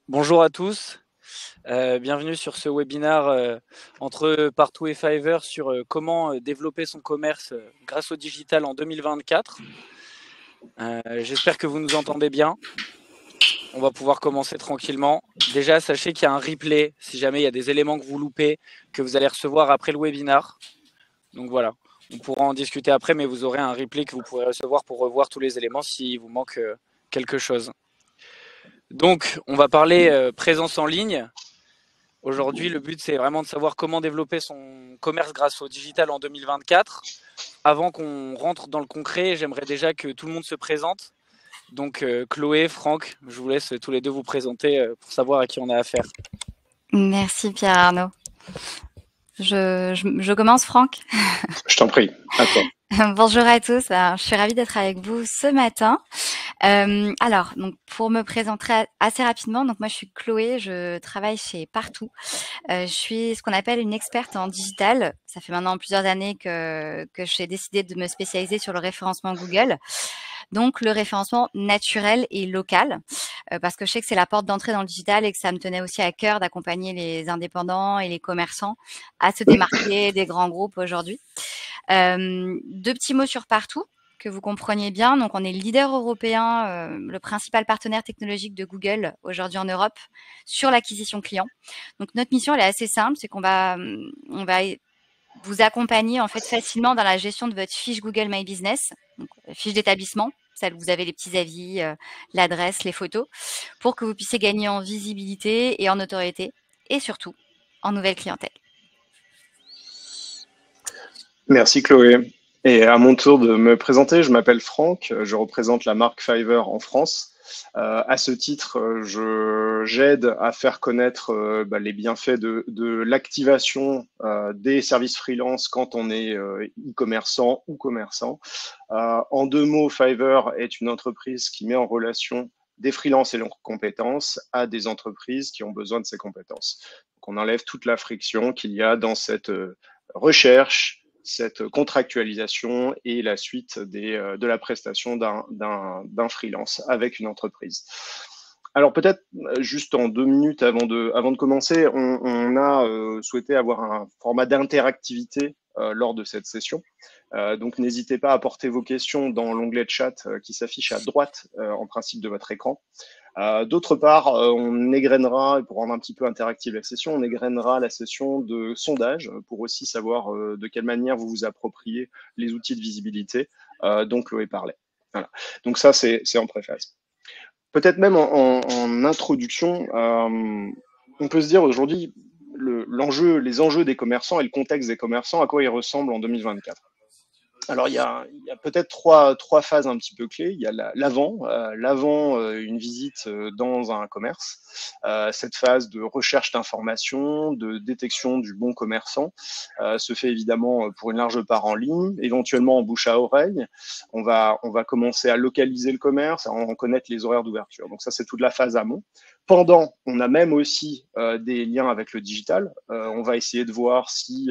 Bonjour à tous, bienvenue sur ce webinaire entre Partoo et Fiverr sur comment développer son commerce grâce au digital en 2024. J'espère que vous nous entendez bien. On va pouvoir commencer tranquillement. Déjà, sachez qu'il y a un replay si jamais il y a des éléments que vous loupez, que vous allez recevoir après le webinaire. Donc voilà, on pourra en discuter après, mais vous aurez un replay que vous pourrez recevoir pour revoir tous les éléments s'il vous manque quelque chose. Donc, on va parler présence en ligne. Aujourd'hui, le but, c'est vraiment de savoir comment développer son commerce grâce au digital en 2024. Avant qu'on rentre dans le concret, j'aimerais déjà que tout le monde se présente. Donc, Chloé, Franck, je vous laisse tous les deux vous présenter pour savoir à qui on a affaire. Merci Pierre Arnaud. Je commence, Franck. Je t'en prie, à toi. Bonjour à tous, alors, je suis ravie d'être avec vous ce matin. Alors, donc pour me présenter assez rapidement, donc moi je suis Chloé, je travaille chez Partoo. Je suis ce qu'on appelle une experte en digital. Ça fait maintenant plusieurs années que j'ai décidé de me spécialiser sur le référencement Google. Donc le référencement naturel et local, parce que je sais que c'est la porte d'entrée dans le digital et que ça me tenait aussi à cœur d'accompagner les indépendants et les commerçants à se démarquer des grands groupes aujourd'hui. Deux petits mots sur Partoo, que vous compreniez bien. Donc, on est le leader européen, le principal partenaire technologique de Google aujourd'hui en Europe sur l'acquisition client. Donc, notre mission, elle est assez simple, c'est qu'on va vous accompagner en fait facilement dans la gestion de votre fiche Google My Business, donc fiche d'établissement, celle où vous avez les petits avis, l'adresse, les photos, pour que vous puissiez gagner en visibilité et en notoriété, et surtout en nouvelle clientèle. Merci Chloé. Et à mon tour de me présenter, je m'appelle Franck, je représente la marque Fiverr en France. À ce titre, j'aide à faire connaître les bienfaits de l'activation des services freelance quand on est e-commerçant ou commerçant. En deux mots, Fiverr est une entreprise qui met en relation des freelances et leurs compétences à des entreprises qui ont besoin de ces compétences. Donc, on enlève toute la friction qu'il y a dans cette recherche, cette contractualisation et la suite de la prestation d'un freelance avec une entreprise. Alors peut-être juste en 2 minutes avant de commencer, on a souhaité avoir un format d'interactivité lors de cette session. Donc n'hésitez pas à porter vos questions dans l'onglet chat qui s'affiche à droite en principe de votre écran. D'autre part, on égrènera, pour rendre un petit peu interactive la session, on égrènera la session de sondage pour aussi savoir de quelle manière vous vous appropriez les outils de visibilité dont Chloé parlait. Voilà. Donc ça, c'est en préface. Peut-être même en introduction, on peut se dire aujourd'hui, les enjeux des commerçants et le contexte des commerçants, à quoi ils ressemblent en 2024. Alors, il y a peut-être trois phases un petit peu clés. Il y a l'avant, une visite dans un commerce. Cette phase de recherche d'informations, de détection du bon commerçant se fait évidemment pour une large part en ligne, éventuellement en bouche à oreille. On va commencer à localiser le commerce, à en connaître les horaires d'ouverture. Donc ça, c'est toute la phase amont. Pendant, on a même aussi des liens avec le digital. On va essayer de voir si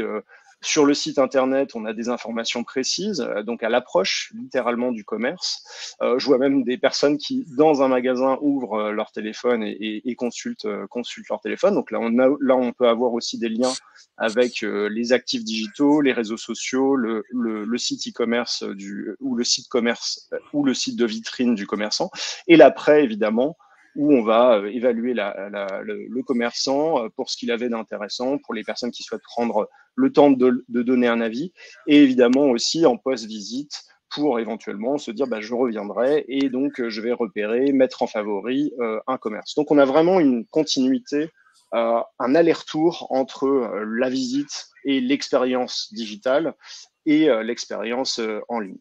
sur le site internet, on a des informations précises, donc à l'approche littéralement du commerce. Je vois même des personnes qui, dans un magasin, ouvrent leur téléphone et consultent leur téléphone. Donc là, on peut avoir aussi des liens avec les actifs digitaux, les réseaux sociaux, le site e-commerce ou le site commerce ou le site de vitrine du commerçant. Et l'après, évidemment, où on va évaluer le commerçant pour ce qu'il avait d'intéressant, pour les personnes qui souhaitent prendre le temps de donner un avis, et évidemment aussi en post-visite pour éventuellement se dire je reviendrai et donc je vais repérer, mettre en favori un commerce. Donc on a vraiment une continuité, un aller-retour entre la visite et l'expérience digitale et l'expérience en ligne.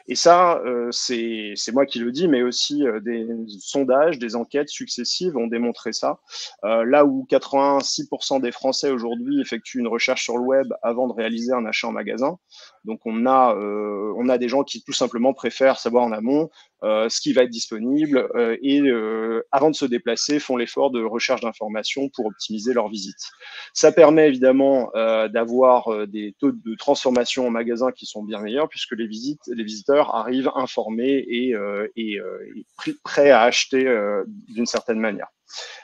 Et ça, c'est moi qui le dis, mais aussi des sondages, des enquêtes successives ont démontré ça. Là où 86% des Français aujourd'hui effectuent une recherche sur le web avant de réaliser un achat en magasin. Donc on a des gens qui tout simplement préfèrent savoir en amont ce qui va être disponible et avant de se déplacer, font l'effort de recherche d'informations pour optimiser leur visite. Ça permet évidemment d'avoir des taux de transformation en magasin qui sont bien meilleurs puisque les visiteurs arrivent informés et prêts à acheter d'une certaine manière.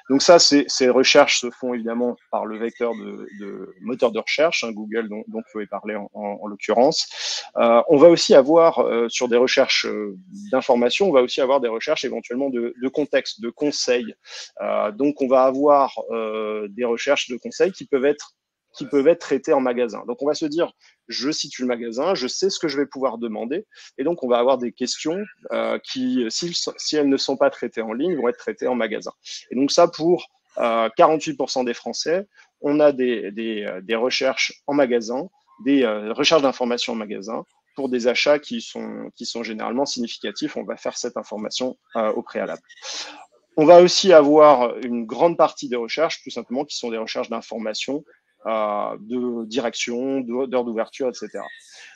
Donc ça, ces recherches se font évidemment par le vecteur de moteur de recherche, hein, Google dont Chloé parlait en l'occurrence. On va aussi avoir sur des recherches d'information, on va aussi avoir des recherches éventuellement de contexte, de conseils. Donc on va avoir des recherches de conseils qui peuvent être traitées en magasin. Donc on va se dire, je situe le magasin, je sais ce que je vais pouvoir demander, et donc on va avoir des questions qui, si elles ne sont pas traitées en ligne, vont être traitées en magasin. Et donc ça, pour 48% des Français, on a des recherches en magasin, des recherches d'informations en magasin, pour des achats qui sont généralement significatifs. On va faire cette information au préalable. On va aussi avoir une grande partie des recherches, tout simplement, qui sont des recherches d'information, de direction, d'heure d'ouverture, etc.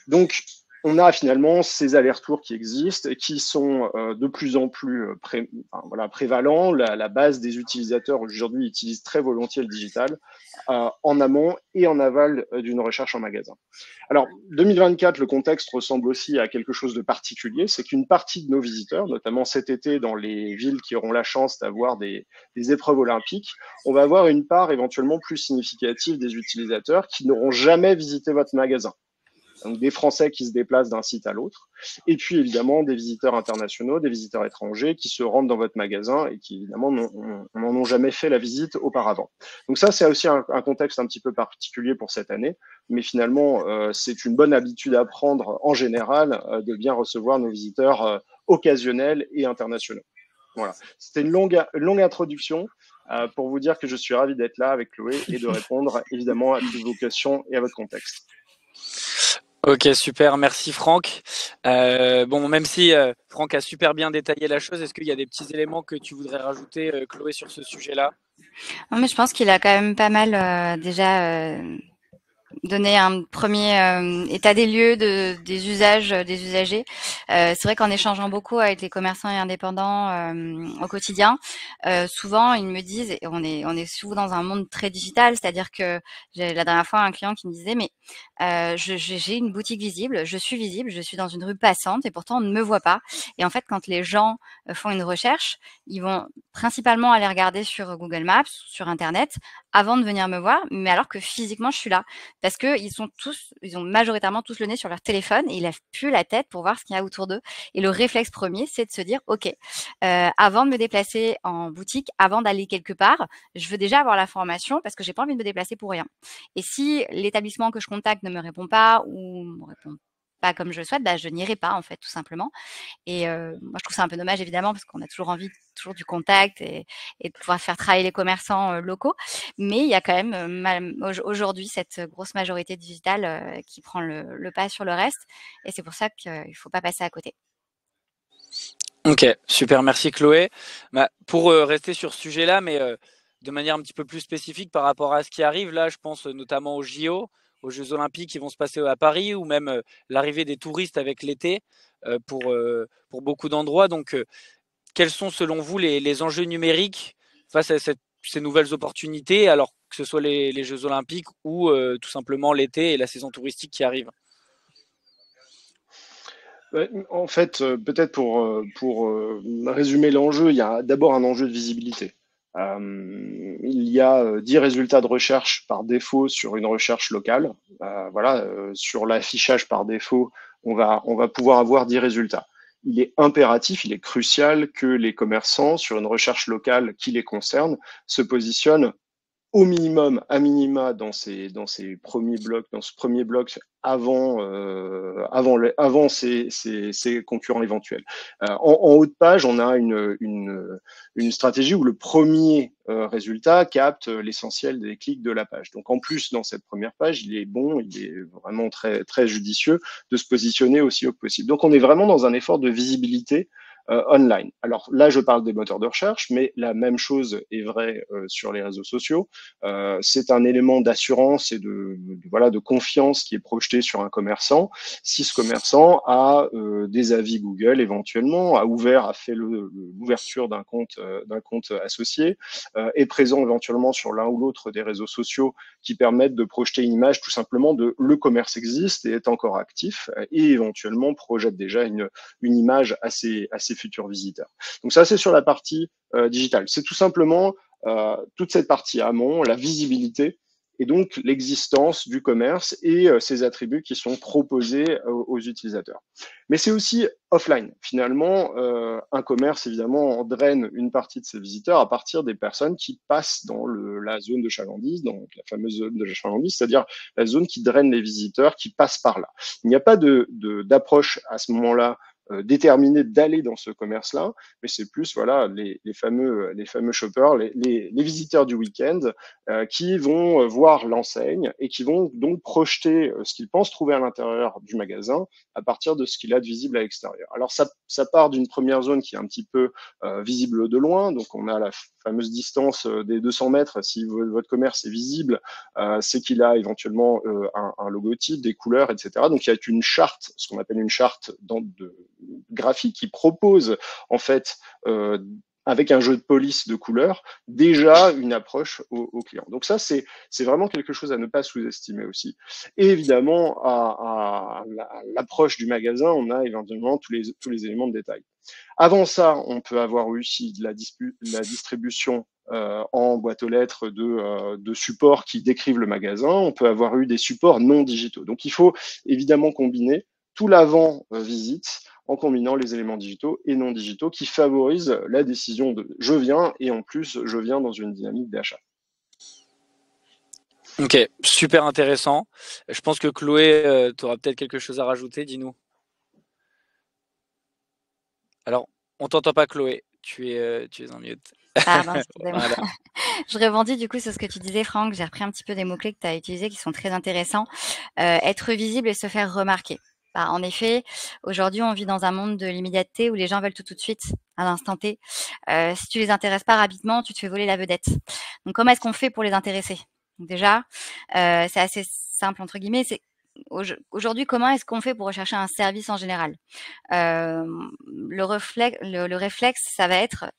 Donc, on a finalement ces allers-retours qui existent et qui sont de plus en plus prévalents. La base des utilisateurs aujourd'hui utilisent très volontiers le digital en amont et en aval d'une recherche en magasin. Alors, 2024, le contexte ressemble aussi à quelque chose de particulier. C'est qu'une partie de nos visiteurs, notamment cet été dans les villes qui auront la chance d'avoir des épreuves olympiques, on va avoir une part éventuellement plus significative des utilisateurs qui n'auront jamais visité votre magasin. Donc des Français qui se déplacent d'un site à l'autre, et puis évidemment des visiteurs internationaux, des visiteurs étrangers qui se rendent dans votre magasin et qui évidemment n'en ont jamais fait la visite auparavant. Donc ça, c'est aussi un contexte un petit peu particulier pour cette année, mais finalement, c'est une bonne habitude à prendre en général de bien recevoir nos visiteurs occasionnels et internationaux. Voilà, c'était une longue introduction pour vous dire que je suis ravi d'être là avec Chloé et de répondre évidemment à toutes vos questions et à votre contexte. Ok, super, merci Franck. Bon, même si Franck a super bien détaillé la chose, est-ce qu'il y a des petits éléments que tu voudrais rajouter, Chloé, sur ce sujet-là? Non, mais je pense qu'il a quand même pas mal déjà donner un premier état des lieux des usages des usagers. C'est vrai qu'en échangeant beaucoup avec les commerçants et indépendants au quotidien, souvent ils me disent, et on est souvent dans un monde très digital, c'est-à-dire que j'ai la dernière fois un client qui me disait mais j'ai une boutique visible, je suis dans une rue passante et pourtant on ne me voit pas. Et en fait, quand les gens font une recherche, ils vont principalement aller regarder sur Google Maps, sur Internet, avant de venir me voir, mais alors que physiquement je suis là. Parce que ils ont majoritairement tous le nez sur leur téléphone et ils lèvent plus la tête pour voir ce qu'il y a autour d'eux. Et le réflexe premier, c'est de se dire, OK, avant de me déplacer en boutique, avant d'aller quelque part, je veux déjà avoir l'information parce que j'ai pas envie de me déplacer pour rien. Et si l'établissement que je contacte ne me répond pas ou me répond pas comme je le souhaite, bah, je n'irai pas en fait, tout simplement. Et moi, je trouve ça un peu dommage, évidemment, parce qu'on a toujours envie toujours du contact et de pouvoir faire travailler les commerçants locaux. Mais il y a quand même aujourd'hui cette grosse majorité digitale qui prend le pas sur le reste. Et c'est pour ça qu'il ne faut pas passer à côté. Ok, super, merci Chloé. Bah, pour rester sur ce sujet-là, mais de manière un petit peu plus spécifique par rapport à ce qui arrive, là, je pense notamment aux JO, aux Jeux Olympiques qui vont se passer à Paris, ou même l'arrivée des touristes avec l'été pour beaucoup d'endroits. Donc, quels sont selon vous les enjeux numériques face à ces nouvelles opportunités, alors que ce soit les Jeux Olympiques ou tout simplement l'été et la saison touristique qui arrive? En fait, peut-être pour résumer l'enjeu, il y a d'abord un enjeu de visibilité. Il y a 10 résultats de recherche par défaut sur une recherche locale. Voilà, sur l'affichage par défaut, on va pouvoir avoir 10 résultats. Il est impératif, il est crucial que les commerçants, sur une recherche locale qui les concerne, se positionnent au minimum, à minima, dans ces premiers blocs, dans ce premier bloc avant ces concurrents éventuels. En haut de page, on a une stratégie où le premier résultat capte l'essentiel des clics de la page. Donc en plus, dans cette première page, il est vraiment très, très judicieux de se positionner aussi haut que possible. Donc on est vraiment dans un effort de visibilité online. Alors là, je parle des moteurs de recherche, mais la même chose est vraie sur les réseaux sociaux. C'est un élément d'assurance et de confiance qui est projeté sur un commerçant. Si ce commerçant a des avis Google éventuellement, a fait l'ouverture d'un compte associé, est présent éventuellement sur l'un ou l'autre des réseaux sociaux qui permettent de projeter une image tout simplement de le commerce existe et est encore actif et éventuellement projette déjà une image assez futurs visiteurs. Donc ça, c'est sur la partie digitale. C'est tout simplement toute cette partie amont, la visibilité, et donc l'existence du commerce et ses attributs qui sont proposés aux utilisateurs. Mais c'est aussi offline. Finalement, un commerce, évidemment, draine une partie de ses visiteurs à partir des personnes qui passent dans la zone de chalandise, dans la fameuse zone de chalandise, c'est-à-dire la zone qui draine les visiteurs qui passent par là. Il n'y a pas d'approche à ce moment-là déterminé d'aller dans ce commerce-là, mais c'est plus voilà les fameux shoppers, les visiteurs du week-end qui vont voir l'enseigne et qui vont donc projeter ce qu'ils pensent trouver à l'intérieur du magasin à partir de ce qu'il a de visible à l'extérieur. Alors ça part d'une première zone qui est un petit peu visible de loin, donc on a la fameuse distance des 200 mètres. Si votre commerce est visible, c'est qu'il a éventuellement un logotype, des couleurs, etc. Donc il y a une charte, ce qu'on appelle une charte graphique qui propose en fait avec un jeu de police de couleurs, déjà une approche au client. Donc ça, c'est vraiment quelque chose à ne pas sous-estimer aussi. Et évidemment, à l'approche du magasin, on a éventuellement tous les éléments de détail. Avant ça, on peut avoir aussi la distribution en boîte aux lettres de supports qui décrivent le magasin. On peut avoir eu des supports non digitaux. Donc, il faut évidemment combiner tout l'avant-visite en combinant les éléments digitaux et non digitaux qui favorisent la décision de je viens et en plus je viens dans une dynamique d'achat. Ok, super intéressant. Je pense que Chloé, tu auras peut-être quelque chose à rajouter, dis-nous. Alors, on t'entend pas Chloé, tu es en mute. Pardon, excusez-moi. Voilà. Je rebondis du coup sur ce que tu disais, Franck. J'ai repris un petit peu des mots-clés que tu as utilisés qui sont très intéressants. Être visible et se faire remarquer. Bah, en effet, aujourd'hui, on vit dans un monde de l'immédiateté où les gens veulent tout de suite, à l'instant T. Si tu les intéresses pas rapidement, tu te fais voler la vedette. Donc, comment est-ce qu'on fait pour les intéresser? Donc, déjà, c'est assez simple, entre guillemets. C'est aujourd'hui, comment est-ce qu'on fait pour rechercher un service en général? Le réflexe, ça va être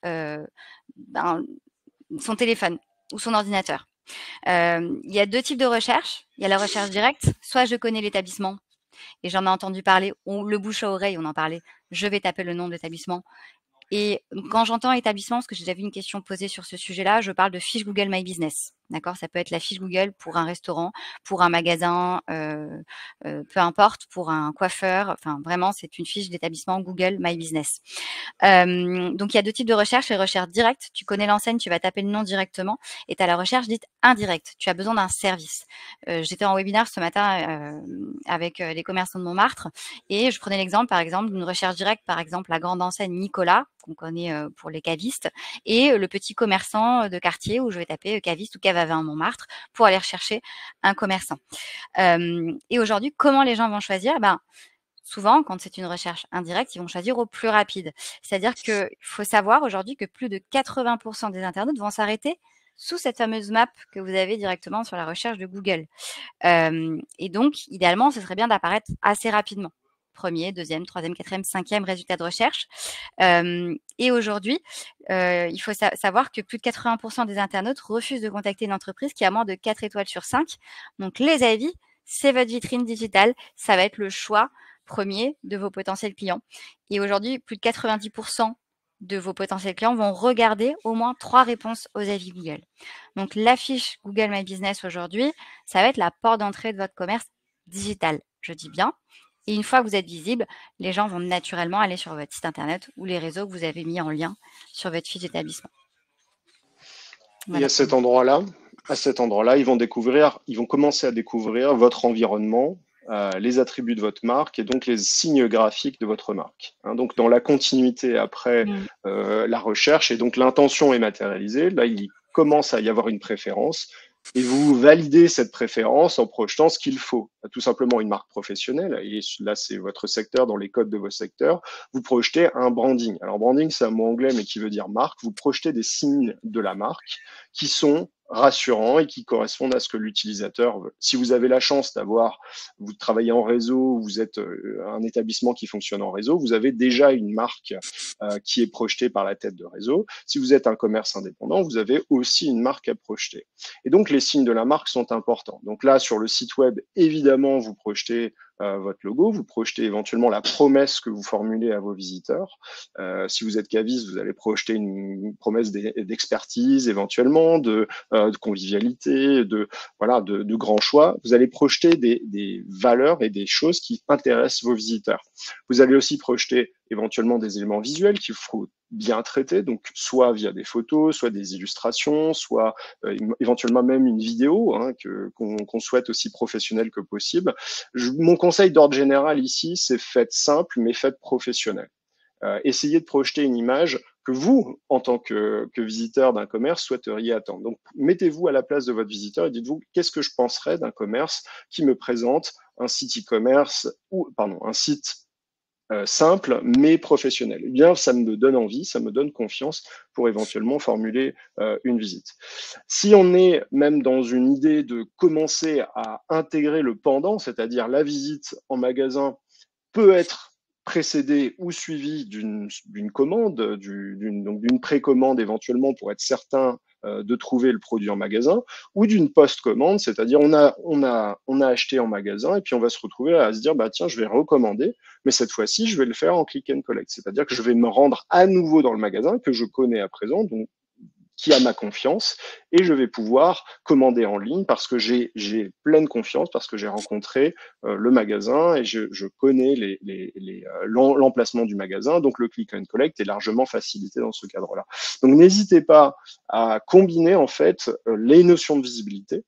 son téléphone ou son ordinateur. Il y a 2 types de recherches. Il y a la recherche directe, soit je connais l'établissement et j'en ai entendu parler, le bouche à oreille, on en parlait, je vais taper le nom de l'établissement. Et quand j'entends établissement, parce que j'ai déjà vu une question posée sur ce sujet-là, je parle de fiche Google My Business. D'accord? Ça peut être la fiche Google pour un restaurant, pour un magasin, peu importe, pour un coiffeur. Enfin, vraiment, c'est une fiche d'établissement Google My Business. Donc, il y a 2 types de recherches. Les recherches directes, tu connais l'enseigne, tu vas taper le nom directement. Et tu as la recherche dite indirecte. Tu as besoin d'un service. J'étais en webinaire ce matin avec les commerçants de Montmartre et je prenais l'exemple, par exemple, d'une recherche directe, par exemple, la grande enseigne Nicolas, qu'on connaît pour les cavistes, et le petit commerçant de quartier où je vais taper caviste ou cave à vin Montmartre pour aller rechercher un commerçant. Et aujourd'hui, comment les gens vont choisir? Souvent, quand c'est une recherche indirecte, ils vont choisir au plus rapide. C'est-à-dire qu'il faut savoir aujourd'hui que plus de 80% des internautes vont s'arrêter sous cette fameuse map que vous avez directement sur la recherche de Google. Et donc, idéalement, ce serait bien d'apparaître assez rapidement. Premier, deuxième, troisième, quatrième, cinquième résultat de recherche. Et aujourd'hui, il faut savoir que plus de 80% des internautes refusent de contacter une entreprise qui a moins de 4 étoiles sur 5. Donc, les avis, c'est votre vitrine digitale. Ça va être le choix premier de vos potentiels clients. Et aujourd'hui, plus de 90% de vos potentiels clients vont regarder au moins 3 réponses aux avis Google. Donc, la fiche Google My Business aujourd'hui, ça va être la porte d'entrée de votre commerce digital. Je dis bien. Et une fois que vous êtes visible, les gens vont naturellement aller sur votre site internet ou les réseaux que vous avez mis en lien sur votre fiche d'établissement. Voilà. Et à cet endroit-là, ils vont commencer à découvrir votre environnement, les attributs de votre marque et donc les signes graphiques de votre marque. Donc, dans la continuité après la recherche, et donc l'intention est matérialisée, là, il commence à y avoir une préférence. Et vous validez cette préférence en projetant ce qu'il faut. Tout simplement une marque professionnelle, et là c'est votre secteur, dans les codes de vos secteurs, vous projetez un branding. Alors branding c'est un mot anglais mais qui veut dire marque, vous projetez des signes de la marque qui sont rassurants et qui correspondent à ce que l'utilisateur veut. Si vous avez la chance vous travaillez en réseau, vous êtes un établissement qui fonctionne en réseau, vous avez déjà une marque qui est projetée par la tête de réseau. Si vous êtes un commerce indépendant, vous avez aussi une marque à projeter. Et donc, les signes de la marque sont importants. Donc là, sur le site web, évidemment, évidemment, vous projetez votre logo, vous projetez éventuellement la promesse que vous formulez à vos visiteurs. Si vous êtes caviste, vous allez projeter une promesse d'expertise, éventuellement, de convivialité, de grands choix. Vous allez projeter des valeurs et des choses qui intéressent vos visiteurs. Vous allez aussi projeter éventuellement des éléments visuels qu'il faut bien traiter, donc soit via des photos, soit des illustrations, soit éventuellement même une vidéo qu'on souhaite aussi professionnelle que possible. Mon conseil d'ordre général ici, c'est faites simple, mais faites professionnel. Essayez de projeter une image que vous, en tant que visiteur d'un commerce, souhaiteriez attendre. Donc, mettez-vous à la place de votre visiteur et dites-vous, qu'est-ce que je penserais d'un commerce qui me présente un site e-commerce un site simple mais professionnel. Eh bien, ça me donne envie, ça me donne confiance pour éventuellement formuler une visite. Si on est même dans une idée de commencer à intégrer le pendant, c'est-à-dire la visite en magasin peut être précédée ou suivie d'une commande, d'une précommande éventuellement pour être certain de trouver le produit en magasin, ou d'une post-commande, c'est-à-dire on a acheté en magasin et puis on va se retrouver à se dire bah tiens, je vais recommander, mais cette fois-ci je vais le faire en click and collect, c'est-à-dire que je vais me rendre à nouveau dans le magasin que je connais à présent, donc qui a ma confiance, et je vais pouvoir commander en ligne parce que j'ai pleine confiance, parce que j'ai rencontré le magasin et je connais l'emplacement du magasin, donc le click and collect est largement facilité dans ce cadre-là. Donc n'hésitez pas à combiner en fait les notions de visibilité,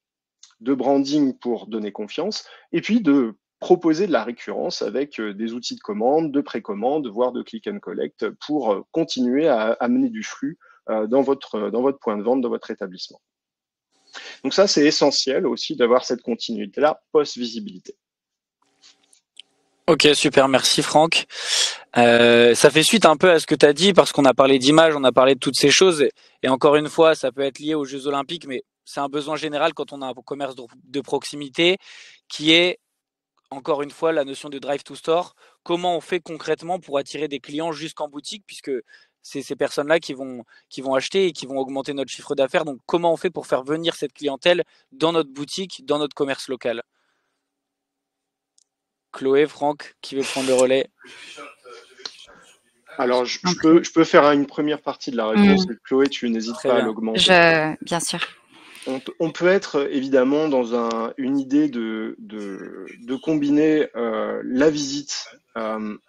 de branding pour donner confiance, et puis de proposer de la récurrence avec des outils de commande, de précommande, voire de click and collect pour continuer à amener du flux dans votre point de vente, dans votre établissement. Donc ça, c'est essentiel aussi d'avoir cette continuité-là post-visibilité. Ok, super, merci Franck. Ça fait suite un peu à ce que tu as dit parce qu'on a parlé d'image, on a parlé de toutes ces choses et encore une fois, ça peut être lié aux Jeux Olympiques, mais c'est un besoin général quand on a un commerce de proximité qui est encore une fois la notion de drive to store. Comment on fait concrètement pour attirer des clients jusqu'en boutique puisque c'est ces personnes-là qui vont acheter et qui vont augmenter notre chiffre d'affaires. Donc comment on fait pour faire venir cette clientèle dans notre boutique, dans notre commerce local? Chloé, Franck, qui veut prendre le relais? Alors, je peux faire une première partie de la réponse. Chloé, tu n'hésites pas à l'augmenter. Bien sûr. On peut être évidemment dans une idée de combiner la visite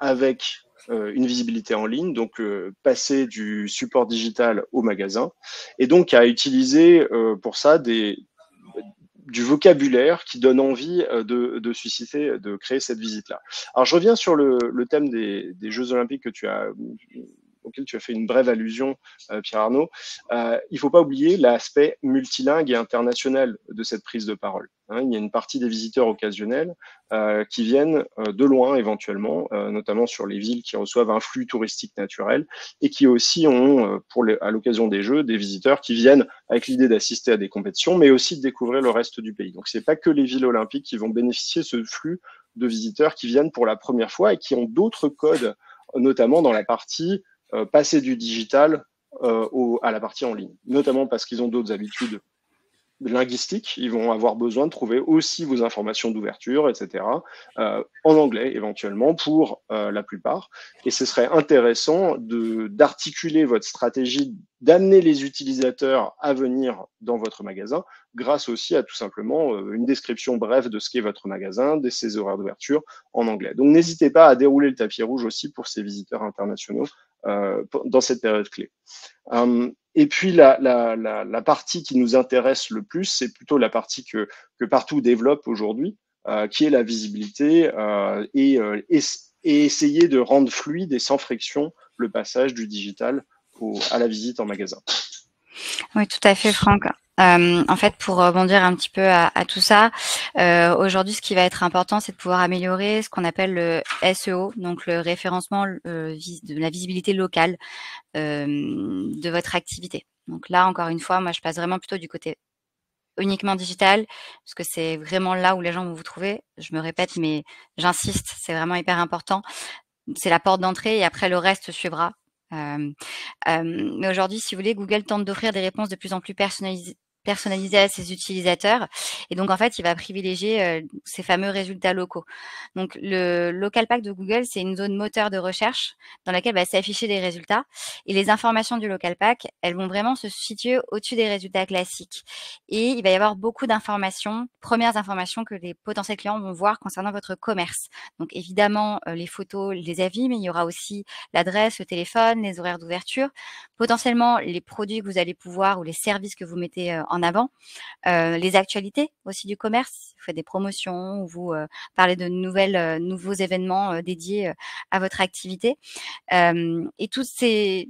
avec une visibilité en ligne, donc passer du support digital au magasin, et donc à utiliser pour ça du vocabulaire qui donne envie de susciter, de créer cette visite-là. Alors, je reviens sur le thème des Jeux Olympiques auquel tu as fait une brève allusion, Pierre Arnaud. Il ne faut pas oublier l'aspect multilingue et international de cette prise de parole. Il y a une partie des visiteurs occasionnels qui viennent de loin éventuellement, notamment sur les villes qui reçoivent un flux touristique naturel et qui aussi ont, à l'occasion des Jeux, des visiteurs qui viennent avec l'idée d'assister à des compétitions, mais aussi de découvrir le reste du pays. Donc, ce n'est pas que les villes olympiques qui vont bénéficier de ce flux de visiteurs qui viennent pour la première fois et qui ont d'autres codes, notamment dans la partie passer du digital à la partie en ligne, notamment parce qu'ils ont d'autres habitudes linguistiques, ils vont avoir besoin de trouver aussi vos informations d'ouverture, etc., en anglais éventuellement pour la plupart. Et ce serait intéressant d'articuler votre stratégie, d'amener les utilisateurs à venir dans votre magasin grâce aussi à tout simplement une description brève de ce qu'est votre magasin, de ses horaires d'ouverture en anglais. Donc n'hésitez pas à dérouler le tapis rouge aussi pour ces visiteurs internationaux dans cette période clé. Et puis la partie qui nous intéresse le plus, c'est plutôt la partie que Partout développe aujourd'hui, qui est la visibilité et essayer de rendre fluide et sans friction le passage du digital à la visite en magasin. Oui, tout à fait, Franck. En fait, pour rebondir un petit peu à tout ça, aujourd'hui, ce qui va être important, c'est de pouvoir améliorer ce qu'on appelle le SEO, donc le référencement de la visibilité locale de votre activité. Donc là, encore une fois, moi, je passe vraiment plutôt du côté uniquement digital, parce que c'est vraiment là où les gens vont vous trouver. Je me répète, mais j'insiste, c'est vraiment hyper important. C'est la porte d'entrée et après, le reste suivra. Mais aujourd'hui, si vous voulez, Google tente d'offrir des réponses de plus en plus personnalisé à ses utilisateurs. Et donc, en fait, il va privilégier ces fameux résultats locaux. Donc, le Local Pack de Google, c'est une zone moteur de recherche dans laquelle va s'afficher des résultats. Et les informations du Local Pack, elles vont vraiment se situer au-dessus des résultats classiques. Et il va y avoir beaucoup d'informations, premières informations que les potentiels clients vont voir concernant votre commerce. Donc, évidemment, les photos, les avis, mais il y aura aussi l'adresse, le téléphone, les horaires d'ouverture, potentiellement les produits que vous allez pouvoir ou les services que vous mettez en avant, les actualités aussi du commerce. Vous faites des promotions ou vous parlez de nouveaux événements dédiés à votre activité. Et toutes ces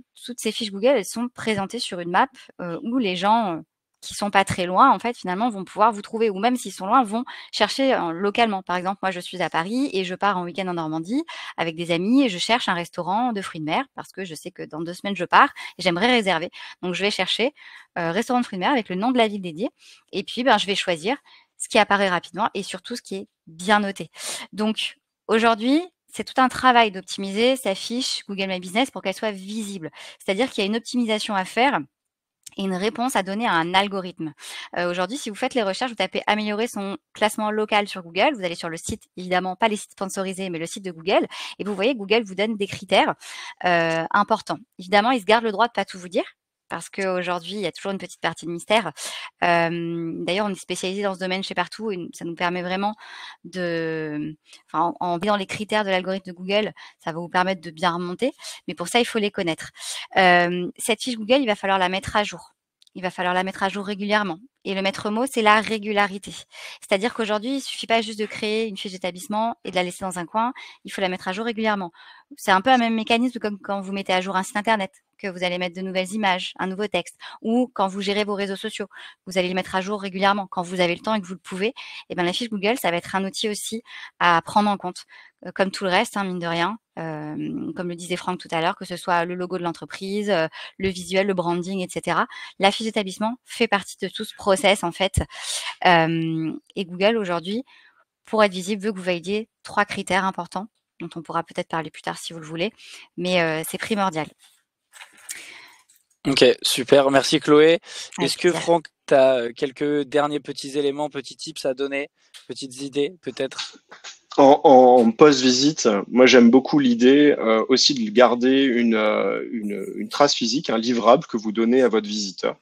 fiches Google, elles sont présentées sur une map où les gens qui sont pas très loin, en fait, finalement, vont pouvoir vous trouver, ou même s'ils sont loin, vont chercher localement. Par exemple, moi, je suis à Paris et je pars en week-end en Normandie avec des amis et je cherche un restaurant de fruits de mer parce que je sais que dans 2 semaines, je pars et j'aimerais réserver. Donc, je vais chercher restaurant de fruits de mer avec le nom de la ville dédiée et puis, je vais choisir ce qui apparaît rapidement et surtout ce qui est bien noté. Donc, aujourd'hui, c'est tout un travail d'optimiser sa fiche Google My Business pour qu'elle soit visible. C'est-à-dire qu'il y a une optimisation à faire et une réponse à donner à un algorithme. Aujourd'hui, si vous faites les recherches, vous tapez améliorer son classement local sur Google, vous allez sur le site, évidemment pas les sites sponsorisés, mais le site de Google, et vous voyez Google vous donne des critères importants. Évidemment, il se garde le droit de pas tout vous dire, parce qu'aujourd'hui, il y a toujours une petite partie de mystère. D'ailleurs, on est spécialisé dans ce domaine chez Partout et ça nous permet vraiment en voyant les critères de l'algorithme de Google, ça va vous permettre de bien remonter. Mais pour ça, il faut les connaître. Cette fiche Google, il va falloir la mettre à jour. Il va falloir la mettre à jour régulièrement. Et le maître mot, c'est la régularité. C'est-à-dire qu'aujourd'hui, il suffit pas juste de créer une fiche d'établissement et de la laisser dans un coin. Il faut la mettre à jour régulièrement. C'est un peu un même mécanisme comme quand vous mettez à jour un site internet, que vous allez mettre de nouvelles images, un nouveau texte, ou quand vous gérez vos réseaux sociaux, vous allez les mettre à jour régulièrement. Quand vous avez le temps et que vous le pouvez, et la fiche Google, ça va être un outil aussi à prendre en compte, comme tout le reste, mine de rien. Comme le disait Franck tout à l'heure, que ce soit le logo de l'entreprise, le visuel, le branding, etc. La fiche d'établissement fait partie de tout ce process en fait. Et Google aujourd'hui, pour être visible, veut que vous validiez 3 critères importants, dont on pourra peut-être parler plus tard si vous le voulez, mais c'est primordial. Ok, super, merci Chloé. Avec Est-ce que plaisir. Franck, tu as quelques derniers petits éléments, petits tips à donner, petites idées peut-être? En post-visite, moi j'aime beaucoup l'idée aussi de garder une trace physique, un livrable que vous donnez à votre visiteur.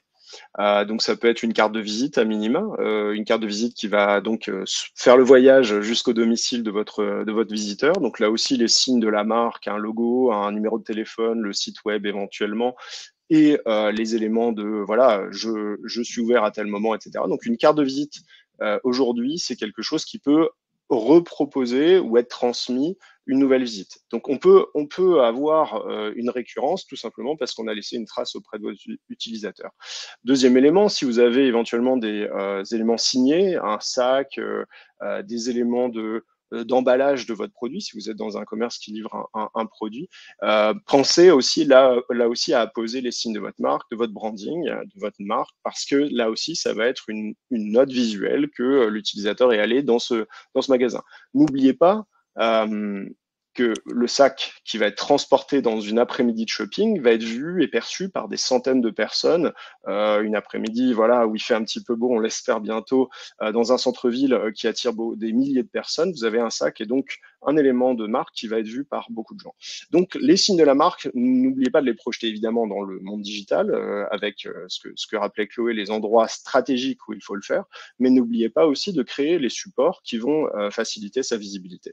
Donc ça peut être une carte de visite à minima, une carte de visite qui va donc faire le voyage jusqu'au domicile de votre visiteur. Donc là aussi les signes de la marque, un logo, un numéro de téléphone, le site web éventuellement, et les éléments de voilà, je suis ouvert à tel moment, etc. Donc une carte de visite aujourd'hui, c'est quelque chose qui peut reproposer ou être transmis une nouvelle visite. Donc on peut avoir une récurrence tout simplement parce qu'on a laissé une trace auprès de vos utilisateurs. Deuxième élément, si vous avez éventuellement des éléments signés, un sac, des éléments d'emballage de votre produit, si vous êtes dans un commerce qui livre un produit, pensez aussi là aussi à apposer les signes de votre marque, de votre branding, de votre marque, parce que là aussi, ça va être une note visuelle que l'utilisateur est allé dans ce magasin. N'oubliez pas que le sac qui va être transporté dans une après-midi de shopping va être vu et perçu par des centaines de personnes. Une après-midi, voilà, où il fait un petit peu beau, on l'espère bientôt, dans un centre-ville qui attire des milliers de personnes. Vous avez un sac et donc un élément de marque qui va être vu par beaucoup de gens. Donc, les signes de la marque, n'oubliez pas de les projeter évidemment dans le monde digital avec ce que rappelait Chloé, les endroits stratégiques où il faut le faire, mais n'oubliez pas aussi de créer les supports qui vont faciliter sa visibilité.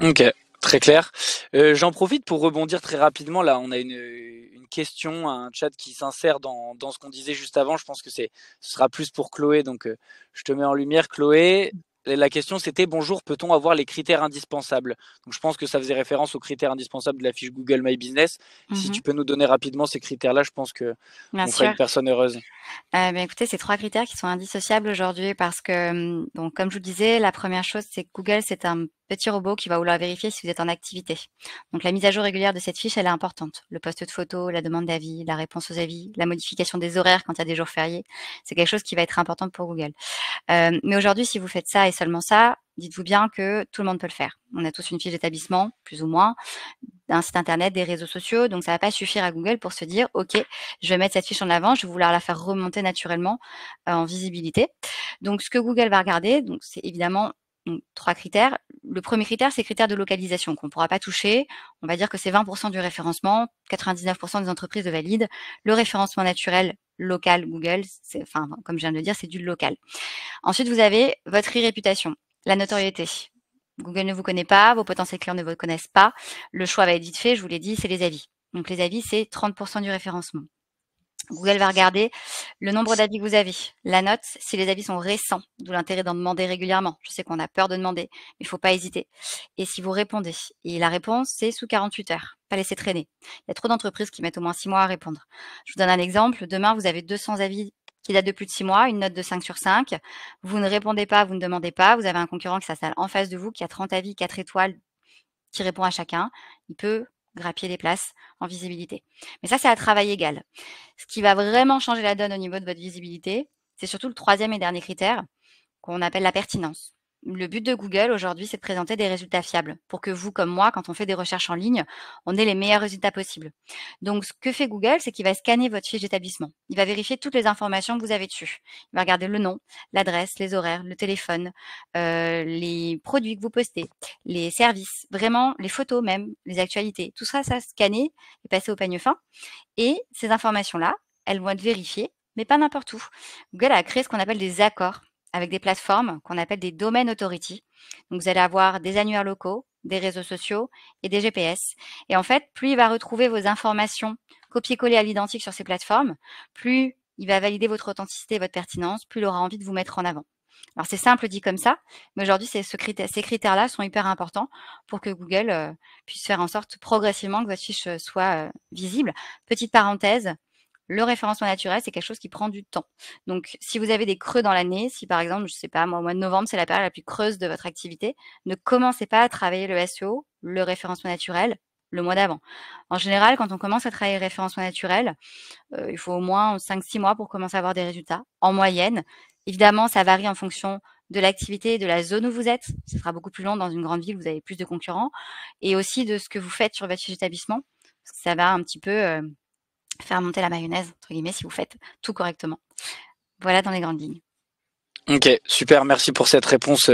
Ok, très clair. J'en profite pour rebondir très rapidement. Là, on a une question, un chat qui s'insère dans ce qu'on disait juste avant. Je pense que ce sera plus pour Chloé, donc je te mets en lumière, Chloé. La question c'était bonjour, peut-on avoir les critères indispensables? Donc je pense que ça faisait référence aux critères indispensables de la fiche Google My Business. Si tu peux nous donner rapidement ces critères-là, je pense que Bien on fera une sûr. personne heureuse. Écoutez, c'est 3 critères qui sont indissociables aujourd'hui parce que, donc comme je vous le disais, la première chose, c'est que Google, c'est un petit robot qui va vouloir vérifier si vous êtes en activité. Donc la mise à jour régulière de cette fiche, elle est importante. Le post de photos, la demande d'avis, la réponse aux avis, la modification des horaires quand il y a des jours fériés, c'est quelque chose qui va être important pour Google. Mais aujourd'hui, si vous faites ça et seulement ça, dites-vous bien que tout le monde peut le faire. On a tous une fiche d'établissement, plus ou moins, un site internet, des réseaux sociaux, donc ça va pas suffire à Google pour se dire, OK, je vais mettre cette fiche en avant, je vais vouloir la faire remonter naturellement en visibilité. Donc ce que Google va regarder, donc c'est évidemment 3 critères. Le premier critère, c'est critère de localisation qu'on ne pourra pas toucher. On va dire que c'est 20% du référencement, 99% des entreprises le valident. Le référencement naturel local Google, enfin, comme je viens de le dire, c'est du local. Ensuite, vous avez votre e-réputation, la notoriété. Google ne vous connaît pas, vos potentiels clients ne vous connaissent pas. Le choix va être vite fait, je vous l'ai dit, c'est les avis. Donc les avis, c'est 30% du référencement. Google va regarder le nombre d'avis que vous avez, la note, si les avis sont récents, d'où l'intérêt d'en demander régulièrement. Je sais qu'on a peur de demander, mais il ne faut pas hésiter. Et si vous répondez, et la réponse, c'est sous 48 heures, pas laisser traîner. Il y a trop d'entreprises qui mettent au moins 6 mois à répondre. Je vous donne un exemple. Demain, vous avez 200 avis qui datent de plus de 6 mois, une note de 5 sur 5. Vous ne répondez pas, vous ne demandez pas. Vous avez un concurrent qui s'installe en face de vous, qui a 30 avis, 4 étoiles, qui répond à chacun. Il peut grappiller les places en visibilité. Mais ça, c'est à travail égal. Ce qui va vraiment changer la donne au niveau de votre visibilité, c'est surtout le troisième et dernier critère qu'on appelle la pertinence. Le but de Google aujourd'hui, c'est de présenter des résultats fiables pour que vous, comme moi, quand on fait des recherches en ligne, on ait les meilleurs résultats possibles. Donc, ce que fait Google, c'est qu'il va scanner votre fiche d'établissement. Il va vérifier toutes les informations que vous avez dessus. Il va regarder le nom, l'adresse, les horaires, le téléphone, les produits que vous postez, les services, vraiment les photos même, les actualités. Tout ça, ça scanner et passer au peigne fin. Et ces informations-là, elles vont être vérifiées, mais pas n'importe où. Google a créé ce qu'on appelle des accords avec des plateformes qu'on appelle des domain authority. Donc, vous allez avoir des annuaires locaux, des réseaux sociaux et des GPS. Et en fait, plus il va retrouver vos informations copier-coller à l'identique sur ces plateformes, plus il va valider votre authenticité et votre pertinence, plus il aura envie de vous mettre en avant. Alors, c'est simple dit comme ça, mais aujourd'hui, ces critères-là sont hyper importants pour que Google puisse faire en sorte progressivement que votre fiche soit visible. Petite parenthèse, le référencement naturel, c'est quelque chose qui prend du temps. Donc, si vous avez des creux dans l'année, si par exemple, je sais pas, moi, au mois de novembre, c'est la période la plus creuse de votre activité, ne commencez pas à travailler le SEO, le référencement naturel, le mois d'avant. En général, quand on commence à travailler le référencement naturel, il faut au moins 5-6 mois pour commencer à avoir des résultats, en moyenne. Évidemment, ça varie en fonction de l'activité et de la zone où vous êtes. Ce sera beaucoup plus long dans une grande ville, vous avez plus de concurrents. Et aussi de ce que vous faites sur votre fiche d'établissement. Parce que ça va un petit peu faire monter la mayonnaise, entre guillemets, si vous faites tout correctement. Voilà dans les grandes lignes. Ok, super, merci pour cette réponse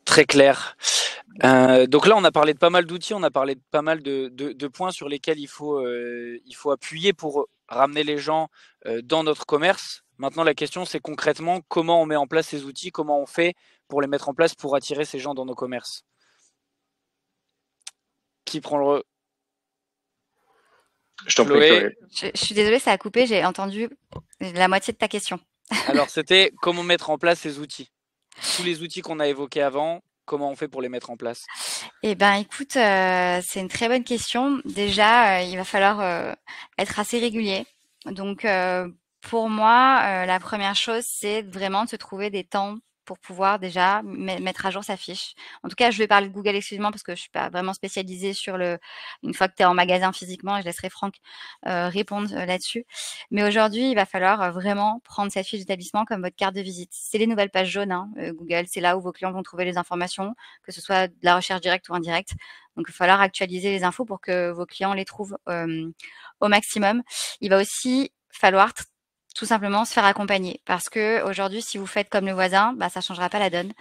très claire. Donc là, on a parlé de pas mal d'outils, on a parlé de pas mal de points sur lesquels il faut appuyer pour ramener les gens dans notre commerce. Maintenant, la question, c'est concrètement comment on met en place ces outils, comment on fait pour les mettre en place pour attirer ces gens dans nos commerces. Qui prend le... Je t'en prie, Chloé. Je suis désolée, ça a coupé, j'ai entendu la moitié de ta question. Alors, c'était comment mettre en place ces outils. Tous les outils qu'on a évoqués avant, comment on fait pour les mettre en place? Eh ben, écoute, c'est une très bonne question. Déjà, il va falloir être assez régulier. Donc, pour moi, la première chose, c'est vraiment de se trouver des temps pour pouvoir déjà mettre à jour sa fiche. En tout cas, je vais parler de Google exclusivement parce que je suis pas vraiment spécialisée sur une fois que tu es en magasin physiquement, et je laisserai Franck répondre là-dessus. Mais aujourd'hui, il va falloir vraiment prendre cette fiche d'établissement comme votre carte de visite. C'est les nouvelles pages jaunes, hein, Google. C'est là où vos clients vont trouver les informations, que ce soit de la recherche directe ou indirecte. Donc, il va falloir actualiser les infos pour que vos clients les trouvent au maximum. Il va aussi falloir tout simplement se faire accompagner parce que aujourd'hui, si vous faites comme le voisin, bah, ça changera pas la donne.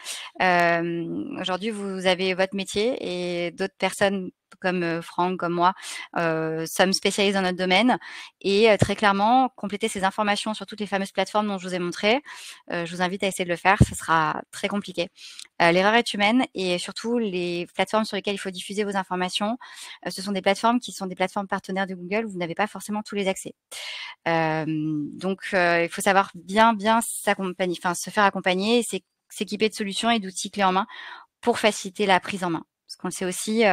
Aujourd'hui, vous avez votre métier et d'autres personnes comme Franck, comme moi, sommes spécialisés dans notre domaine et très clairement, compléter ces informations sur toutes les fameuses plateformes dont je vous ai montré, je vous invite à essayer de le faire, ce sera très compliqué. L'erreur est humaine et surtout les plateformes sur lesquelles il faut diffuser vos informations, ce sont des plateformes qui sont des plateformes partenaires de Google où vous n'avez pas forcément tous les accès. Donc, il faut savoir bien s'accompagner, enfin se faire accompagner et s'équiper de solutions et d'outils clés en main pour faciliter la prise en main. Parce qu'on le sait aussi,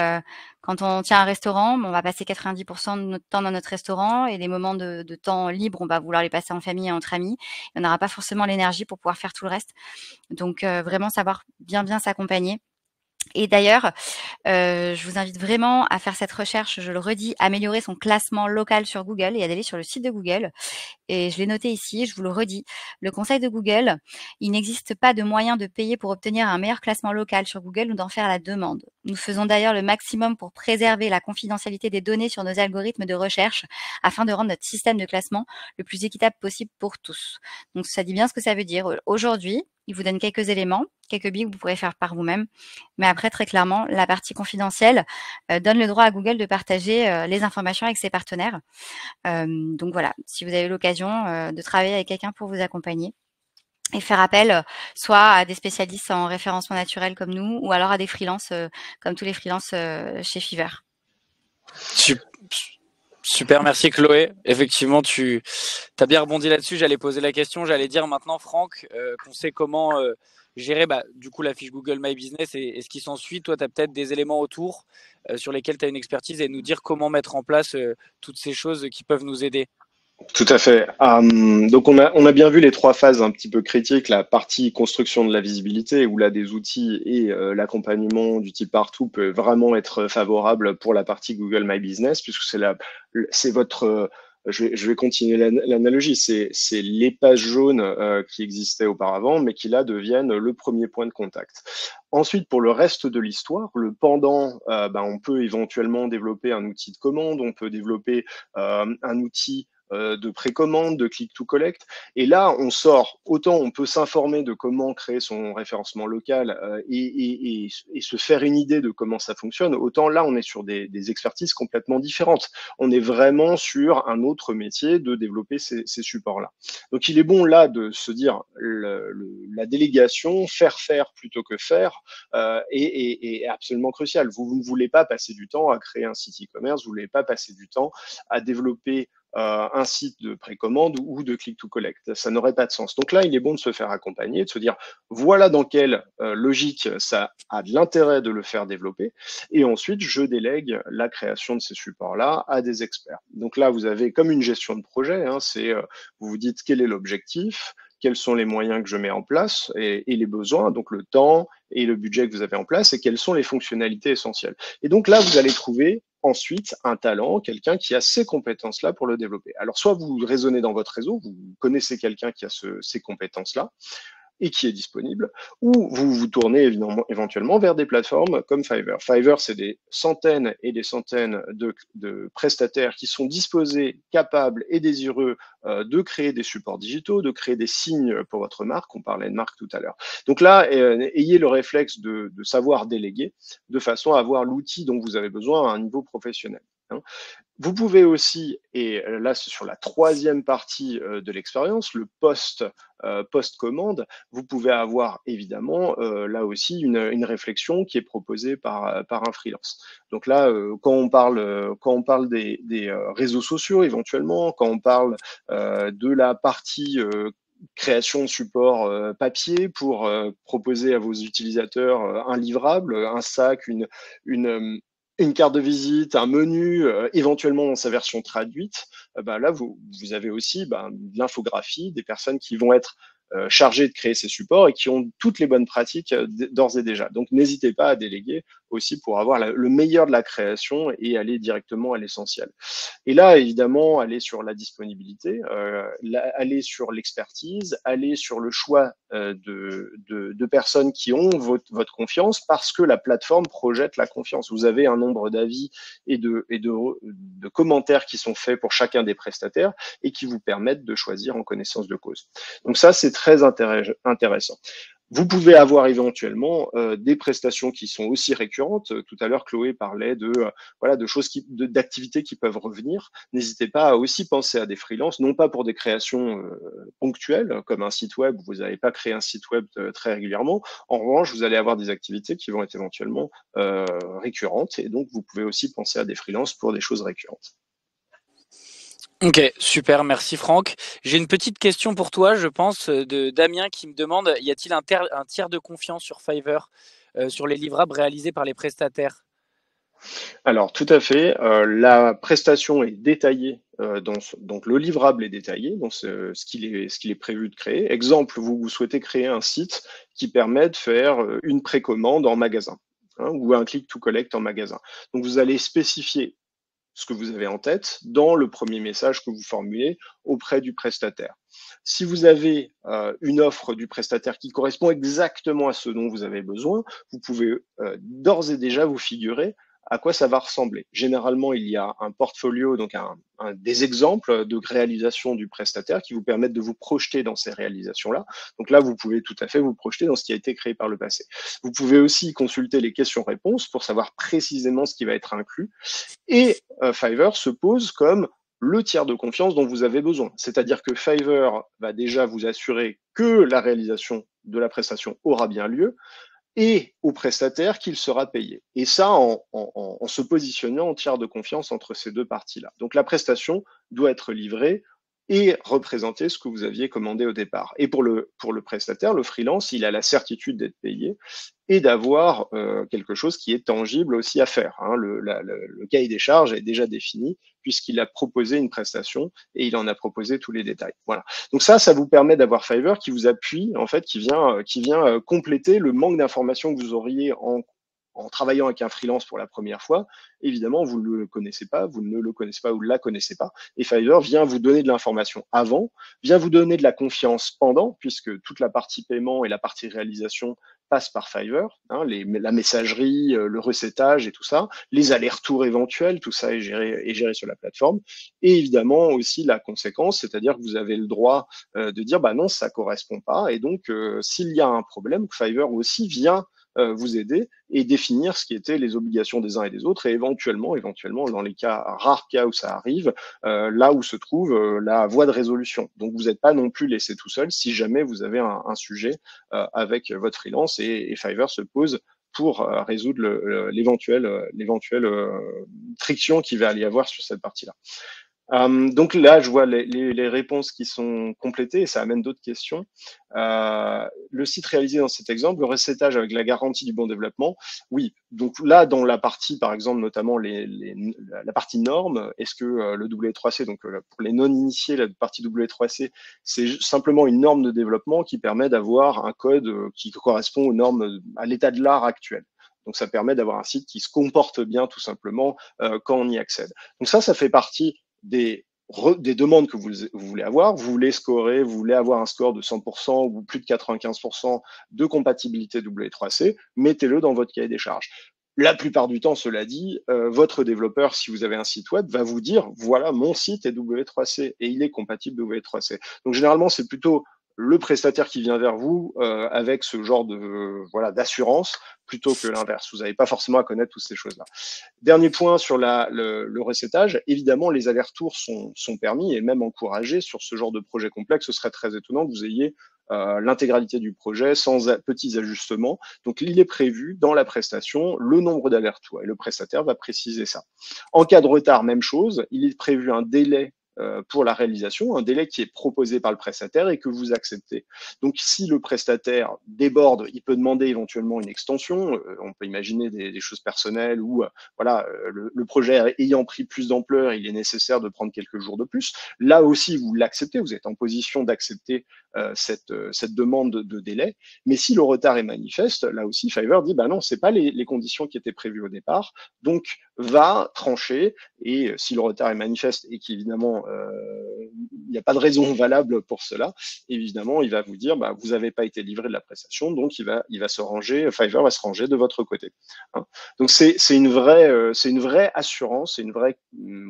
quand on tient un restaurant, on va passer 90% de notre temps dans notre restaurant et les moments de temps libre, on va vouloir les passer en famille et entre amis. Et on n'aura pas forcément l'énergie pour pouvoir faire tout le reste. Donc, vraiment savoir bien s'accompagner Et d'ailleurs, je vous invite vraiment à faire cette recherche, je le redis, améliorer son classement local sur Google et à d'aller sur le site de Google. Et je l'ai noté ici, je vous le redis. Le conseil de Google, il n'existe pas de moyen de payer pour obtenir un meilleur classement local sur Google ou d'en faire la demande. Nous faisons d'ailleurs le maximum pour préserver la confidentialité des données sur nos algorithmes de recherche afin de rendre notre système de classement le plus équitable possible pour tous. Donc ça dit bien ce que ça veut dire. Aujourd'hui, il vous donne quelques éléments, quelques billes que vous pourrez faire par vous-même. Mais après, très clairement, la partie confidentielle donne le droit à Google de partager les informations avec ses partenaires. Donc voilà, si vous avez l'occasion de travailler avec quelqu'un pour vous accompagner et faire appel soit à des spécialistes en référencement naturel comme nous, ou alors à des freelances comme tous les freelances chez Fiverr. Super, merci Chloé. Effectivement, tu as bien rebondi là-dessus. J'allais poser la question, j'allais dire maintenant, Franck, qu'on sait comment gérer du coup la fiche Google My Business et ce qui s'ensuit. Toi, tu as peut-être des éléments autour sur lesquels tu as une expertise et nous dire comment mettre en place toutes ces choses qui peuvent nous aider. Tout à fait. Donc on a bien vu les trois phases un petit peu critiques, la partie construction de la visibilité, où là des outils et l'accompagnement du type Partout peut vraiment être favorable pour la partie Google My Business, puisque c'est votre, je vais continuer l'analogie, c'est les pages jaunes qui existaient auparavant, mais qui là deviennent le premier point de contact. Ensuite, pour le reste de l'histoire, le pendant, on peut éventuellement développer un outil de commande, on peut développer un outil de précommande, de click to collect. Et là, on sort, autant on peut s'informer de comment créer son référencement local et se faire une idée de comment ça fonctionne, autant là, on est sur des expertises complètement différentes. On est vraiment sur un autre métier de développer ces supports-là. Donc, il est bon là de se dire la délégation, faire plutôt que faire, est absolument crucial. Vous ne voulez pas passer du temps à créer un site e-commerce, vous ne voulez pas passer du temps à développer un site de précommande ou de click to collect. Ça n'aurait pas de sens. Donc là, il est bon de se faire accompagner, de se dire voilà dans quelle logique ça a de l'intérêt de le faire développer. Et ensuite, je délègue la création de ces supports-là à des experts. Donc là, vous avez comme une gestion de projet. Vous vous dites quel est l'objectif, quels sont les moyens que je mets en place et les besoins, donc le temps et le budget que vous avez en place, et quelles sont les fonctionnalités essentielles. Et donc là, vous allez trouver ensuite un talent, quelqu'un qui a ces compétences-là pour le développer. Alors, soit vous raisonnez dans votre réseau, vous connaissez quelqu'un qui a ces compétences-là et qui est disponible, ou vous vous tournez éventuellement vers des plateformes comme Fiverr. Fiverr, c'est des centaines et des centaines de prestataires qui sont disposés, capables et désireux de créer des supports digitaux, de créer des signes pour votre marque. On parlait de marque tout à l'heure. Donc là, ayez le réflexe de savoir déléguer de façon à avoir l'outil dont vous avez besoin à un niveau professionnel. Vous pouvez aussi, et là c'est sur la troisième partie de l'expérience, le post-commande, vous pouvez avoir évidemment là aussi une réflexion qui est proposée par un freelance. Donc là, quand on parle des réseaux sociaux éventuellement, quand on parle de la partie création de support papier pour proposer à vos utilisateurs un livrable, un sac, une carte de visite, un menu, éventuellement dans sa version traduite, là, vous avez aussi de l'infographie, des personnes qui vont être chargées de créer ces supports et qui ont toutes les bonnes pratiques d'ores et déjà. Donc, n'hésitez pas à déléguer aussi pour avoir le meilleur de la création et aller directement à l'essentiel. Et là, évidemment, aller sur la disponibilité, aller sur l'expertise, aller sur le choix de personnes qui ont votre confiance parce que la plateforme projette la confiance. Vous avez un nombre d'avis et de commentaires qui sont faits pour chacun des prestataires et qui vous permettent de choisir en connaissance de cause. Donc ça, c'est très intéressant. Vous pouvez avoir éventuellement des prestations qui sont aussi récurrentes. Tout à l'heure, Chloé parlait de choses d'activités qui peuvent revenir. N'hésitez pas à aussi penser à des freelances, non pas pour des créations ponctuelles, comme un site web. Vous n'allez pas créer un site web très régulièrement. En revanche, vous allez avoir des activités qui vont être éventuellement récurrentes. Et donc, vous pouvez aussi penser à des freelances pour des choses récurrentes. Ok, super, merci Franck. J'ai une petite question pour toi, je pense, de Damien qui me demande, y a-t-il un tiers de confiance sur Fiverr sur les livrables réalisés par les prestataires? Alors, tout à fait. La prestation est détaillée, donc le livrable est détaillé, donc ce qu'il est prévu de créer. Exemple, vous souhaitez créer un site qui permet de faire une précommande en magasin. ou un click to collect en magasin. Donc, vous allez spécifier ce que vous avez en tête dans le premier message que vous formulez auprès du prestataire. Si vous avez une offre du prestataire qui correspond exactement à ce dont vous avez besoin, vous pouvez d'ores et déjà vous figurer à quoi ça va ressembler. Généralement, il y a un portfolio, donc des exemples de réalisation du prestataire qui vous permettent de vous projeter dans ces réalisations-là. Donc là, vous pouvez tout à fait vous projeter dans ce qui a été créé par le passé. Vous pouvez aussi consulter les questions-réponses pour savoir précisément ce qui va être inclus. Et Fiverr se pose comme le tiers de confiance dont vous avez besoin. C'est-à-dire que Fiverr va déjà vous assurer que la réalisation de la prestation aura bien lieu, et au prestataire qu'il sera payé. Et ça, en se positionnant en tiers de confiance entre ces deux parties-là. Donc la prestation doit être livrée et représenter ce que vous aviez commandé au départ. Et pour le prestataire, le freelance, il a la certitude d'être payé et d'avoir quelque chose qui est tangible aussi à faire. Le cahier des charges est déjà défini puisqu'il a proposé une prestation et il en a proposé tous les détails. Voilà. Donc ça vous permet d'avoir Fiverr qui vous appuie, en fait, qui vient compléter le manque d'informations que vous auriez en travaillant avec un freelance pour la première fois. Évidemment, vous ne le connaissez pas, vous ne le connaissez pas ou ne la connaissez pas. Et Fiverr vient vous donner de l'information avant, vient vous donner de la confiance pendant, puisque toute la partie paiement et la partie réalisation passe par Fiverr, la messagerie, le recettage et tout ça, les allers-retours éventuels, tout ça est géré sur la plateforme. Et évidemment aussi la conséquence, c'est-à-dire que vous avez le droit de dire bah non, ça correspond pas. Et donc, s'il y a un problème, Fiverr aussi vient vous aider et définir ce qui étaient les obligations des uns et des autres et éventuellement, dans les rares cas où ça arrive, là où se trouve la voie de résolution. Donc, vous n'êtes pas non plus laissé tout seul si jamais vous avez un sujet avec votre freelance et Fiverr se pose pour résoudre l'éventuelle friction qu'il va y avoir sur cette partie-là. Donc là, je vois les réponses qui sont complétées et ça amène d'autres questions. Le site réalisé dans cet exemple, le recettage avec la garantie du bon développement, oui. Donc là, dans la partie, par exemple, notamment la partie normes, est-ce que le W3C, donc pour les non-initiés, la partie W3C, c'est simplement une norme de développement qui permet d'avoir un code qui correspond aux normes, à l'état de l'art actuel. Donc ça permet d'avoir un site qui se comporte bien tout simplement quand on y accède. Donc ça fait partie des demandes que vous voulez avoir. Vous voulez scorer, vous voulez avoir un score de 100% ou plus de 95% de compatibilité W3C, mettez-le dans votre cahier des charges. La plupart du temps, cela dit, votre développeur, si vous avez un site web, va vous dire, voilà, mon site est W3C et il est compatible W3C. Donc généralement, c'est plutôt le prestataire qui vient vers vous avec ce genre d'assurance plutôt que l'inverse. Vous n'avez pas forcément à connaître toutes ces choses-là. Dernier point sur le recettage, évidemment, les allers-retours sont permis et même encouragés sur ce genre de projet complexe. Ce serait très étonnant que vous ayez l'intégralité du projet sans petits ajustements. Donc, il est prévu dans la prestation le nombre d'allers-retours et le prestataire va préciser ça. En cas de retard, même chose, il est prévu un délai pour la réalisation, un délai qui est proposé par le prestataire et que vous acceptez. Donc, si le prestataire déborde, il peut demander éventuellement une extension. On peut imaginer des choses personnelles ou le projet ayant pris plus d'ampleur, il est nécessaire de prendre quelques jours de plus. Là aussi, vous l'acceptez, vous êtes en position d'accepter cette demande de délai. Mais si le retard est manifeste, là aussi, Fiverr dit, bah non, c'est pas les conditions qui étaient prévues au départ. Donc, va trancher et si le retard est manifeste et qu'évidemment, il n'y a pas de raison valable pour cela, évidemment, il va vous dire, bah, vous n'avez pas été livré de la prestation, donc il va se ranger, Fiverr va se ranger de votre côté. Donc, c'est une vraie assurance, c'est une vraie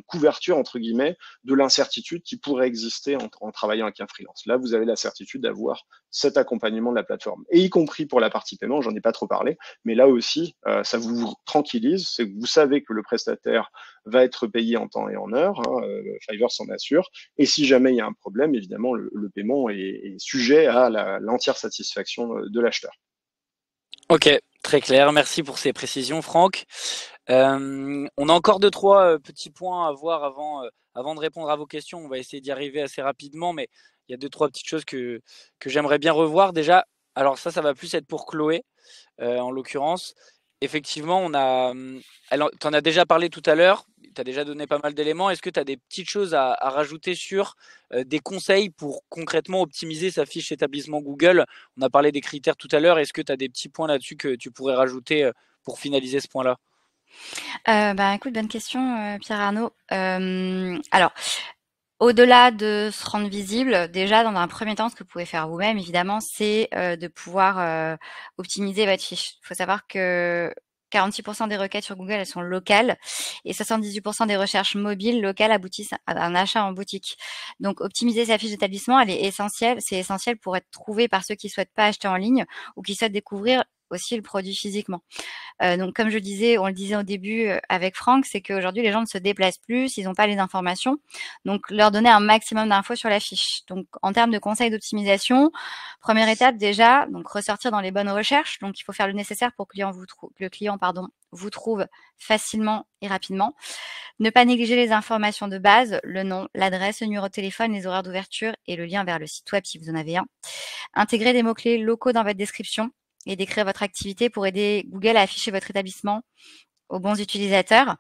couverture, entre guillemets, de l'incertitude qui pourrait exister en travaillant avec un freelance. Là, vous avez la certitude d'avoir cet accompagnement de la plateforme. Et y compris pour la partie paiement, j'en ai pas trop parlé, mais là aussi, ça vous tranquillise, c'est que vous savez que le prestataire va être payé en temps et en heure, Fiverr s'en assure, et si jamais il y a un problème, évidemment, le paiement est sujet à l'entière satisfaction de l'acheteur. Ok, très clair, merci pour ces précisions, Franck. On a encore 2-3 petits points à voir avant de répondre à vos questions. On va essayer d'y arriver assez rapidement, mais il y a 2-3 petites choses que j'aimerais bien revoir. Déjà, alors ça va plus être pour Chloé, en l'occurrence. Effectivement, tu en as déjà parlé tout à l'heure, tu as déjà donné pas mal d'éléments. Est-ce que tu as des petites choses à rajouter sur des conseils pour concrètement optimiser sa fiche établissement Google? On a parlé des critères tout à l'heure. Est-ce que tu as des petits points là-dessus que tu pourrais rajouter pour finaliser ce point-là? Écoute, bonne question, Pierre Arnaud. Alors, au-delà de se rendre visible, déjà, dans un premier temps, ce que vous pouvez faire vous-même, évidemment, c'est de pouvoir optimiser votre fiche. Il faut savoir que 46% des requêtes sur Google, elles sont locales et 78% des recherches mobiles locales aboutissent à un achat en boutique. Donc, optimiser sa fiche d'établissement, elle est essentielle. C'est essentiel pour être trouvé par ceux qui souhaitent pas acheter en ligne ou qui souhaitent découvrir aussi le produit physiquement. Donc comme je disais, on le disait au début avec Franck, c'est qu'aujourd'hui les gens ne se déplacent plus, ils n'ont pas les informations. Donc leur donner un maximum d'infos sur la fiche. Donc en termes de conseils d'optimisation, première étape déjà, donc ressortir dans les bonnes recherches. Donc il faut faire le nécessaire pour que le client vous trouve facilement et rapidement. Ne pas négliger les informations de base, le nom, l'adresse, le numéro de téléphone, les horaires d'ouverture et le lien vers le site web si vous en avez un. Intégrer des mots-clés locaux dans votre description et décrire votre activité pour aider Google à afficher votre établissement aux bons utilisateurs.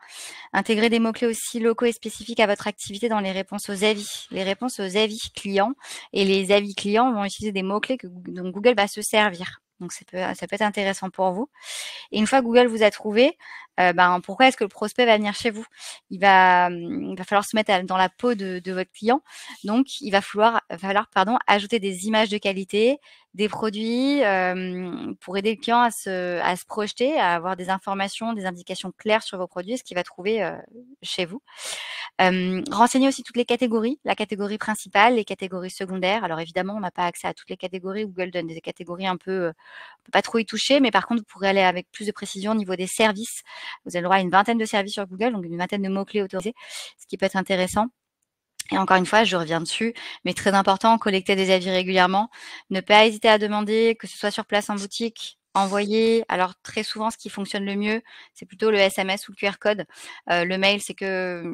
Intégrer des mots-clés aussi locaux et spécifiques à votre activité dans les réponses aux avis. Les réponses aux avis clients et les avis clients vont utiliser des mots-clés dont Google va se servir. Donc ça peut être intéressant pour vous. Et une fois que Google vous a trouvé, pourquoi est-ce que le prospect va venir chez vous? Il va falloir se mettre dans la peau de votre client. Donc, il va falloir ajouter des images de qualité, des produits pour aider le client à se projeter, à avoir des informations, des indications claires sur vos produits, ce qu'il va trouver chez vous. Renseignez aussi toutes les catégories, la catégorie principale, les catégories secondaires. Alors évidemment, on n'a pas accès à toutes les catégories. Google donne des catégories un peu, on peut pas trop y toucher, mais par contre, vous pourrez aller avec plus de précision au niveau des services. Vous avez le droit à une vingtaine de services sur Google, donc une vingtaine de mots-clés autorisés, ce qui peut être intéressant. Et encore une fois, je reviens dessus, mais très important, collecter des avis régulièrement. Ne pas hésiter à demander, que ce soit sur place en boutique, envoyer. Alors très souvent, ce qui fonctionne le mieux, c'est plutôt le SMS ou le QR code. Le mail, c'est que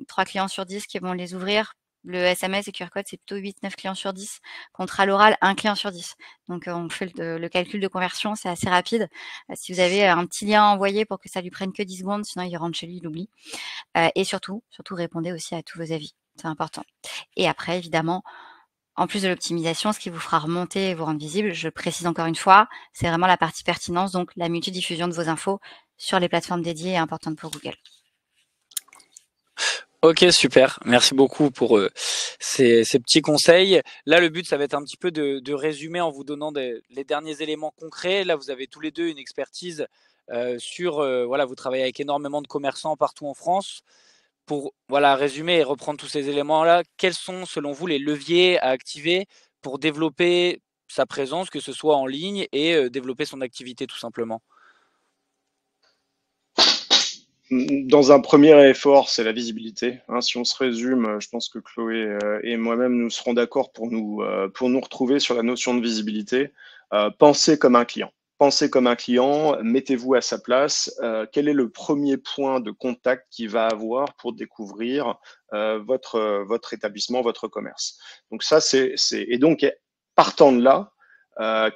3 clients sur 10 qui vont les ouvrir. Le SMS et QR code, c'est plutôt 8-9 clients sur 10. Contre à l'oral, 1 client sur 10. Donc on fait le calcul de conversion, c'est assez rapide. Si vous avez un petit lien à envoyer pour que ça lui prenne que 10 secondes, sinon il rentre chez lui, il oublie. Et surtout, répondez aussi à tous vos avis. C'est important. Et après, évidemment, en plus de l'optimisation, ce qui vous fera remonter et vous rendre visible, je précise encore une fois, c'est vraiment la partie pertinence, donc la multidiffusion de vos infos sur les plateformes dédiées est importante pour Google. Ok, super. Merci beaucoup pour ces petits conseils. Là, le but, ça va être un petit peu de résumer en vous donnant les derniers éléments concrets. Là, vous avez tous les deux une expertise vous travaillez avec énormément de commerçants partout en France. Pour résumer et reprendre tous ces éléments-là, quels sont selon vous les leviers à activer pour développer sa présence, que ce soit en ligne et développer son activité tout simplement? Dans un premier effort, c'est la visibilité. Si on se résume, je pense que Chloé et moi-même nous serons d'accord pour nous retrouver sur la notion de visibilité. Pensez comme un client. Pensez comme un client, mettez-vous à sa place. Quel est le premier point de contact qu'il va avoir pour découvrir votre établissement, votre commerce? Donc ça, et donc partant de là,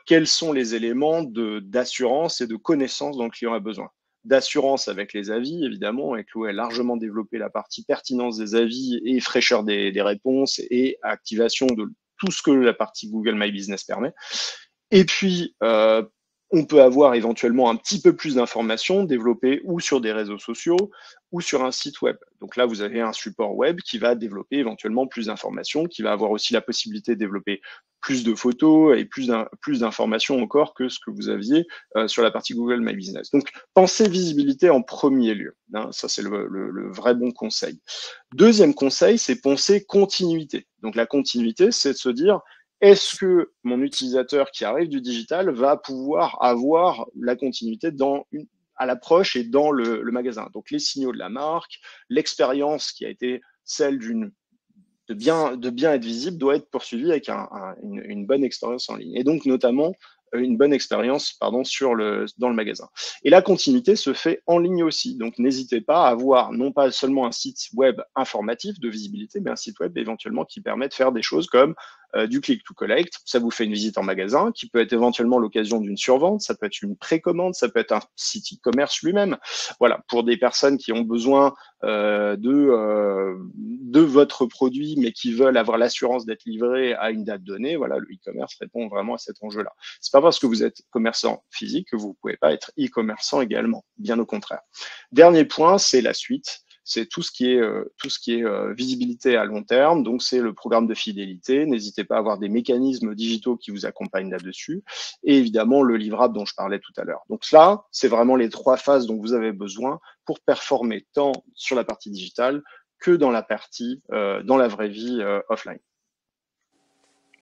quels sont les éléments d'assurance et de connaissance dont le client a besoin? D'assurance avec les avis, évidemment, et Chloé a largement développé la partie pertinence des avis et fraîcheur des réponses et activation de tout ce que la partie Google My Business permet. Et puis, on peut avoir éventuellement un petit peu plus d'informations développées ou sur des réseaux sociaux ou sur un site web. Donc là, vous avez un support web qui va développer éventuellement plus d'informations, qui va avoir aussi la possibilité de développer plus de photos et plus d'informations encore que ce que vous aviez sur la partie Google My Business. Donc, pensez visibilité en premier lieu. Ça, c'est le vrai bon conseil. Deuxième conseil, c'est penser continuité. Donc, la continuité, c'est de se dire, est-ce que mon utilisateur qui arrive du digital va pouvoir avoir la continuité à l'approche et dans le magasin? Donc, les signaux de la marque, l'expérience qui a été celle de bien être visible doit être poursuivie avec une bonne expérience en ligne. Et donc, notamment, une bonne expérience dans le magasin. Et la continuité se fait en ligne aussi. Donc, n'hésitez pas à avoir non pas seulement un site web informatif de visibilité, mais un site web éventuellement qui permet de faire des choses comme du click to collect. Ça vous fait une visite en magasin qui peut être éventuellement l'occasion d'une survente, ça peut être une précommande, ça peut être un site e-commerce lui-même. Voilà, pour des personnes qui ont besoin de votre produit, mais qui veulent avoir l'assurance d'être livrés à une date donnée, voilà, le e-commerce répond vraiment à cet enjeu-là. C'est pas parce que vous êtes commerçant physique que vous pouvez pas être e-commerçant également, bien au contraire. Dernier point, c'est la suite. C'est tout ce qui est visibilité à long terme. Donc, c'est le programme de fidélité. N'hésitez pas à avoir des mécanismes digitaux qui vous accompagnent là-dessus. Et évidemment, le livrable dont je parlais tout à l'heure. Donc, là, c'est vraiment les 3 phases dont vous avez besoin pour performer tant sur la partie digitale que dans la partie, dans la vraie vie offline.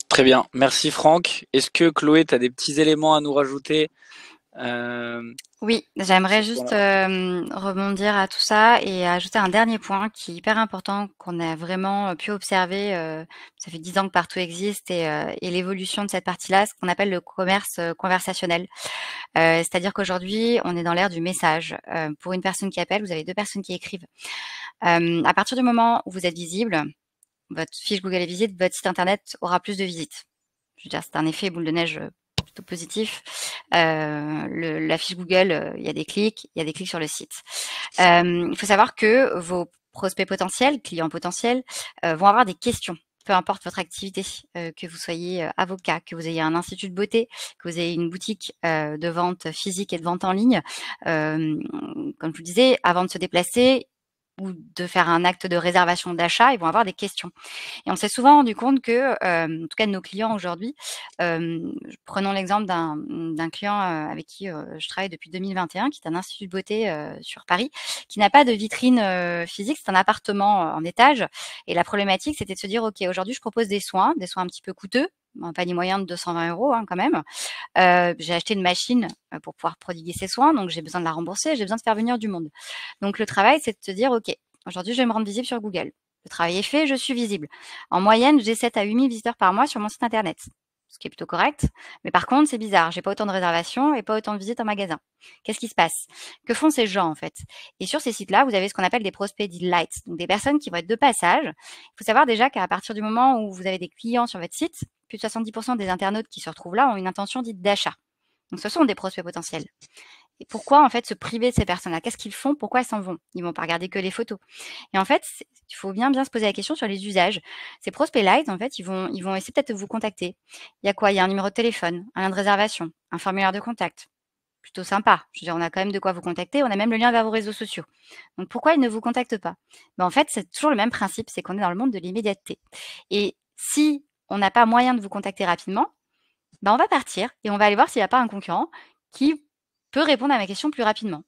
Très bien, merci Franck. Est-ce que Chloé, tu as des petits éléments à nous rajouter? Oui, j'aimerais juste rebondir à tout ça et ajouter un dernier point qui est hyper important qu'on a vraiment pu observer. Ça fait 10 ans que Partout existe et l'évolution de cette partie-là, ce qu'on appelle le commerce conversationnel. C'est-à-dire qu'aujourd'hui, on est dans l'ère du message. Pour une personne qui appelle, vous avez 2 personnes qui écrivent. À partir du moment où vous êtes visible, votre fiche Google et Visite, votre site internet aura plus de visites. Je veux dire, c'est un effet boule de neige plutôt positif. La fiche Google, il y a des clics sur le site. Il faut savoir que vos prospects potentiels, clients potentiels, vont avoir des questions. Peu importe votre activité, que vous soyez avocat, que vous ayez un institut de beauté, que vous ayez une boutique de vente physique et de vente en ligne, comme je vous disais, avant de se déplacer ou de faire un acte de réservation d'achat, ils vont avoir des questions. Et on s'est souvent rendu compte que, en tout cas de nos clients aujourd'hui, prenons l'exemple d'un client avec qui je travaille depuis 2021, qui est un institut de beauté sur Paris, qui n'a pas de vitrine physique, c'est un appartement en étage. Et la problématique, c'était de se dire, OK, aujourd'hui, je propose des soins un petit peu coûteux, un panier moyen de 220 € hein, quand même. J'ai acheté une machine pour pouvoir prodiguer ces soins, donc j'ai besoin de la rembourser, j'ai besoin de faire venir du monde. Donc le travail, c'est de se dire, OK, aujourd'hui, je vais me rendre visible sur Google. Le travail est fait, je suis visible. En moyenne, j'ai 7 à 8 000 visiteurs par mois sur mon site internet, ce qui est plutôt correct. Mais par contre, c'est bizarre, j'ai pas autant de réservations et pas autant de visites en magasin. Qu'est-ce qui se passe? Que font ces gens en fait? Et sur ces sites-là, vous avez ce qu'on appelle des prospects delight, donc des personnes qui vont être de passage. Il faut savoir déjà qu'à partir du moment où vous avez des clients sur votre site, plus de 70% des internautes qui se retrouvent là ont une intention dite d'achat. Donc ce sont des prospects potentiels. Et pourquoi en fait se priver de ces personnes-là? Qu'est-ce qu'ils font? Pourquoi elles s'en vont? Ils vont pas regarder que les photos. Et en fait, il faut bien se poser la question sur les usages. Ces prospects light, en fait, ils vont essayer peut-être de vous contacter. Il y a quoi? Il y a un numéro de téléphone, un lien de réservation, un formulaire de contact. Plutôt sympa. Je veux dire, on a quand même de quoi vous contacter. On a même le lien vers vos réseaux sociaux. Donc pourquoi ils ne vous contactent pas? En fait, c'est toujours le même principe, c'est qu'on est dans le monde de l'immédiateté. Et si on n'a pas moyen de vous contacter rapidement, on va partir et on va aller voir s'il n'y a pas un concurrent qui peut répondre à ma question plus rapidement.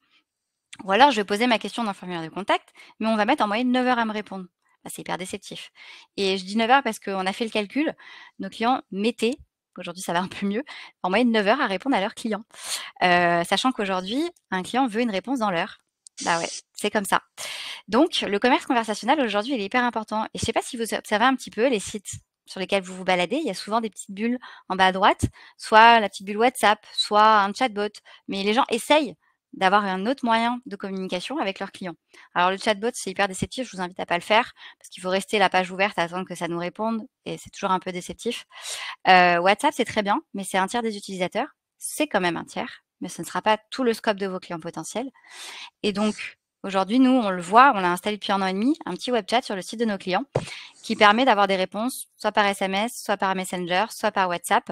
Ou alors, je vais poser ma question dans le formulaire de contact, mais on va mettre en moyenne 9 heures à me répondre. C'est hyper déceptif. Et je dis 9 heures parce qu'on a fait le calcul. Nos clients mettaient, aujourd'hui ça va un peu mieux, en moyenne 9 heures à répondre à leurs clients. Sachant qu'aujourd'hui, un client veut une réponse dans l'heure. Bah ouais, c'est comme ça. Donc, le commerce conversationnel aujourd'hui, il est hyper important. Et je ne sais pas si vous observez un petit peu les sites sur lesquels vous vous baladez, il y a souvent des petites bulles en bas à droite, soit la petite bulle WhatsApp, soit un chatbot. Mais les gens essayent d'avoir un autre moyen de communication avec leurs clients. Alors le chatbot, c'est hyper déceptif, je vous invite à pas le faire, parce qu'il faut rester la page ouverte, à attendre que ça nous réponde, et c'est toujours un peu déceptif. WhatsApp, c'est très bien, mais c'est un tiers des utilisateurs. C'est quand même un tiers, mais ce ne sera pas tout le scope de vos clients potentiels. Et donc, aujourd'hui, nous, on le voit, on l'a installé depuis 1 an et demi, un petit web chat sur le site de nos clients qui permet d'avoir des réponses soit par SMS, soit par Messenger, soit par WhatsApp.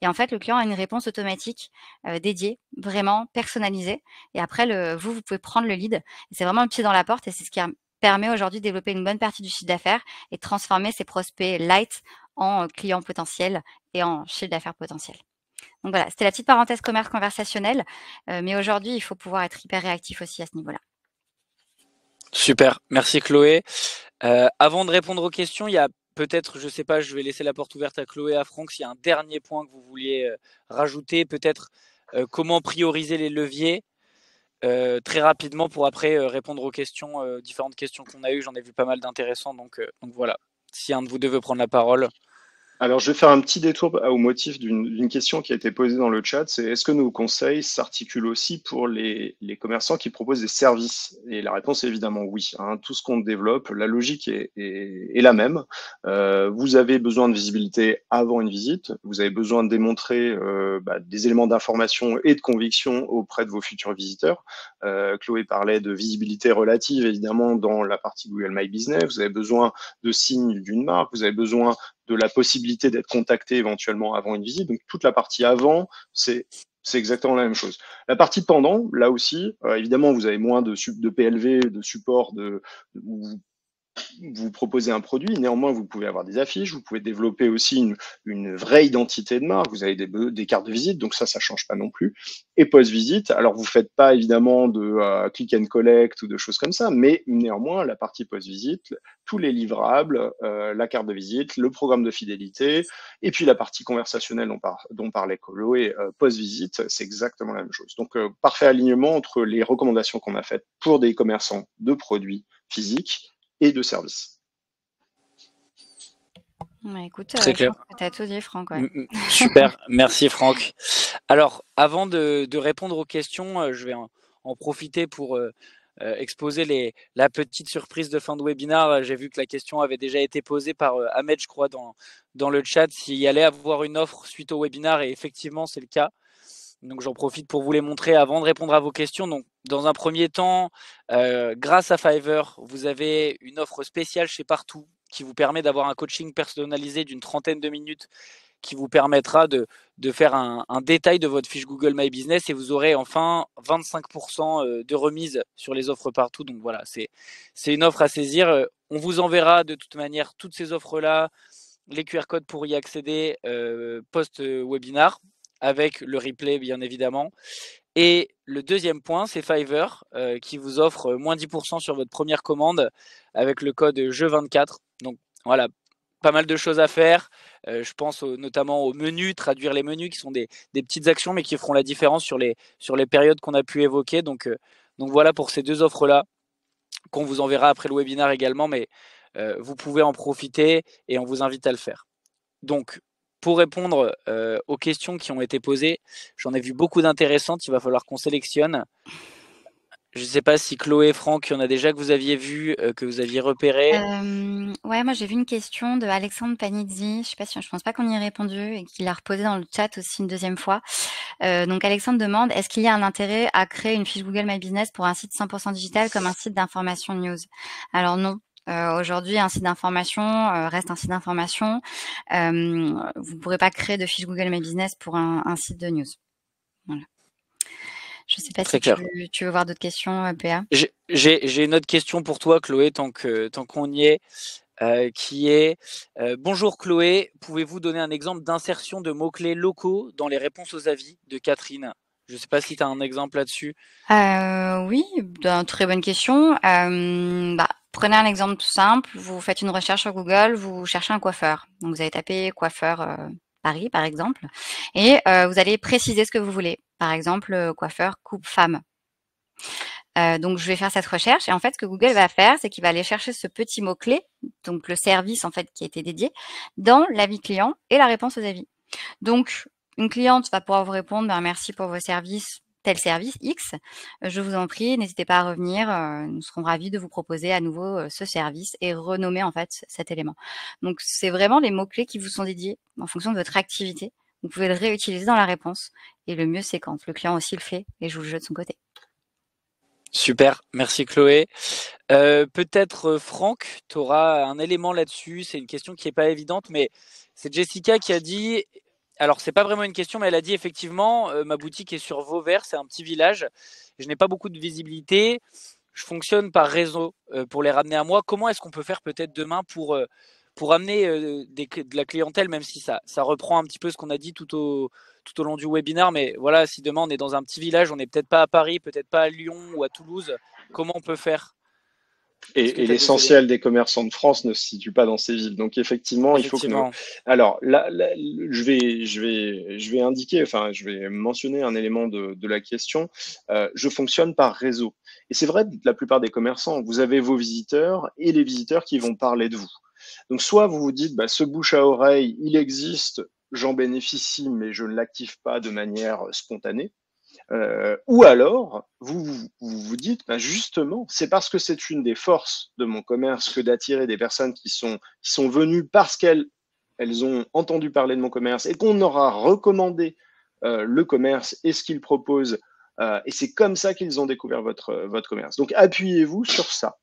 Et en fait, le client a une réponse automatique dédiée, vraiment personnalisée. Et après, vous pouvez prendre le lead. Et c'est vraiment le pied dans la porte et c'est ce qui permet aujourd'hui de développer une bonne partie du chiffre d'affaires et de transformer ces prospects light en clients potentiels et en chiffre d'affaires potentiel. Donc voilà, c'était la petite parenthèse commerce conversationnel. Mais aujourd'hui, il faut pouvoir être hyper réactif aussi à ce niveau-là. Super, merci Chloé. Avant de répondre aux questions, il y a peut-être, je sais pas, je vais laisser la porte ouverte à Chloé et à Franck, s'il y a un dernier point que vous vouliez rajouter, peut-être comment prioriser les leviers très rapidement pour après répondre aux questions, différentes questions qu'on a eues. J'en ai vu pas mal d'intéressants, donc voilà. Si un de vous deux veut prendre la parole. Alors, je vais faire un petit détour au motif d'une question qui a été posée dans le chat. C'est est-ce que nos conseils s'articulent aussi pour les commerçants qui proposent des services? Et la réponse est évidemment oui, hein. Tout ce qu'on développe, la logique est la même. Vous avez besoin de visibilité avant une visite. Vous avez besoin de démontrer des éléments d'information et de conviction auprès de vos futurs visiteurs. Chloé parlait de visibilité relative, évidemment, dans la partie Google My Business. Vous avez besoin de signes d'une marque. Vous avez besoin de la possibilité d'être contacté éventuellement avant une visite. Donc toute la partie avant, c'est exactement la même chose. La partie pendant, là aussi, évidemment, vous avez moins de PLV, de support, où vous proposez un produit. Néanmoins, vous pouvez avoir des affiches, vous pouvez développer aussi une vraie identité de marque, vous avez des cartes de visite, donc ça change pas non plus. Et post-visite, alors vous faites pas évidemment de click and collect ou de choses comme ça, mais néanmoins, la partie post-visite, tous les livrables, la carte de visite, le programme de fidélité, et puis la partie conversationnelle dont parlait Chloé, post-visite, c'est exactement la même chose. Donc, parfait alignement entre les recommandations qu'on a faites pour des commerçants de produits physiques et de services. Ouais, écoute, Très clair. je pense que tu as tout dit, Franck. Ouais. Super, merci Franck. Alors, avant de répondre aux questions, je vais en profiter pour exposer la petite surprise de fin de webinaire. J'ai vu que la question avait déjà été posée par Ahmed, je crois, dans le chat, s'il y allait avoir une offre suite au webinaire, et effectivement, c'est le cas. Donc, j'en profite pour vous les montrer avant de répondre à vos questions. Donc, dans un premier temps, grâce à Fiverr, vous avez une offre spéciale chez Partout qui vous permet d'avoir un coaching personnalisé d'une 30aine de minutes qui vous permettra de faire un détail de votre fiche Google My Business, et vous aurez enfin 25% de remise sur les offres Partout. Donc voilà, c'est une offre à saisir. On vous enverra de toute manière toutes ces offres-là, les QR codes pour y accéder post-webinar, avec le replay bien évidemment. Et le deuxième point, c'est Fiverr qui vous offre moins 10% sur votre première commande avec le code JEU24. Donc voilà, pas mal de choses à faire. Je pense notamment aux menus, traduire les menus qui sont des petites actions mais qui feront la différence sur les périodes qu'on a pu évoquer. Donc voilà pour ces deux offres-là qu'on vous enverra après le webinaire également, mais vous pouvez en profiter et on vous invite à le faire. Donc, pour répondre aux questions qui ont été posées, j'en ai vu beaucoup d'intéressantes, il va falloir qu'on sélectionne. Je ne sais pas si Chloé, Franck, il y en a déjà que vous aviez vu, que vous aviez repéré. Ouais, moi j'ai vu une question de Alexandre Panizzi. Je pense pas qu'on y ait répondu et qu'il a reposé dans le chat aussi une deuxième fois. Donc Alexandre demande, est-ce qu'il y a un intérêt à créer une fiche Google My Business pour un site 100% digital comme un site d'information news? Alors non. Aujourd'hui, un site d'information reste un site d'information. Vous ne pourrez pas créer de fiche Google My Business pour un site de news. Voilà. Je ne sais pas si tu veux voir d'autres questions, PA. J'ai une autre question pour toi, Chloé, tant qu'on y est, qui est bonjour Chloé, pouvez-vous donner un exemple d'insertion de mots-clés locaux dans les réponses aux avis de Catherine? Je ne sais pas si tu as un exemple là-dessus. Oui, très bonne question. Prenez un exemple tout simple. Vous faites une recherche sur Google, vous cherchez un coiffeur. Donc vous allez taper coiffeur Paris, par exemple, et vous allez préciser ce que vous voulez. Par exemple, coiffeur coupe femme. Donc je vais faire cette recherche, et en fait ce que Google va faire, c'est qu'il va aller chercher ce petit mot-clé, donc le service en fait qui a été dédié, dans l'avis client et la réponse aux avis. Donc une cliente va pouvoir vous répondre, merci pour vos services, tel service X, je vous en prie, n'hésitez pas à revenir, nous serons ravis de vous proposer à nouveau ce service, et renommer en fait cet élément. Donc c'est vraiment les mots-clés qui vous sont dédiés en fonction de votre activité. Vous pouvez le réutiliser dans la réponse, et le mieux c'est quand le client aussi le fait et joue le jeu de son côté. Super, merci Chloé. Peut-être Franck, tu auras un élément là-dessus. C'est une question qui n'est pas évidente, mais c'est Jessica qui a dit, alors c'est pas vraiment une question, mais elle a dit effectivement, ma boutique est sur Vauvert, c'est un petit village, je n'ai pas beaucoup de visibilité, je fonctionne par réseau pour les ramener à moi. Comment est-ce qu'on peut faire peut-être demain pour amener de la clientèle, même si ça reprend un petit peu ce qu'on a dit tout au long du webinaire, mais voilà, si demain on est dans un petit village, on n'est peut-être pas à Paris, peut-être pas à Lyon ou à Toulouse, comment on peut faire? Et l'essentiel des commerçants de France ne se situe pas dans ces villes. Donc effectivement, il faut que nous. Alors là, je vais indiquer, enfin, je vais mentionner un élément de la question. Je fonctionne par réseau. Et c'est vrai de la plupart des commerçants. Vous avez vos visiteurs et les visiteurs qui vont parler de vous. Donc, soit vous vous dites, ce bouche à oreille, il existe, j'en bénéficie, mais je ne l'active pas de manière spontanée. Ou alors, vous dites, justement, c'est parce que c'est une des forces de mon commerce que d'attirer des personnes qui sont venues parce qu'elles ont entendu parler de mon commerce et qu'on aura recommandé le commerce et ce qu'il propose. Et c'est comme ça qu'ils ont découvert votre commerce. Donc, appuyez-vous sur ça.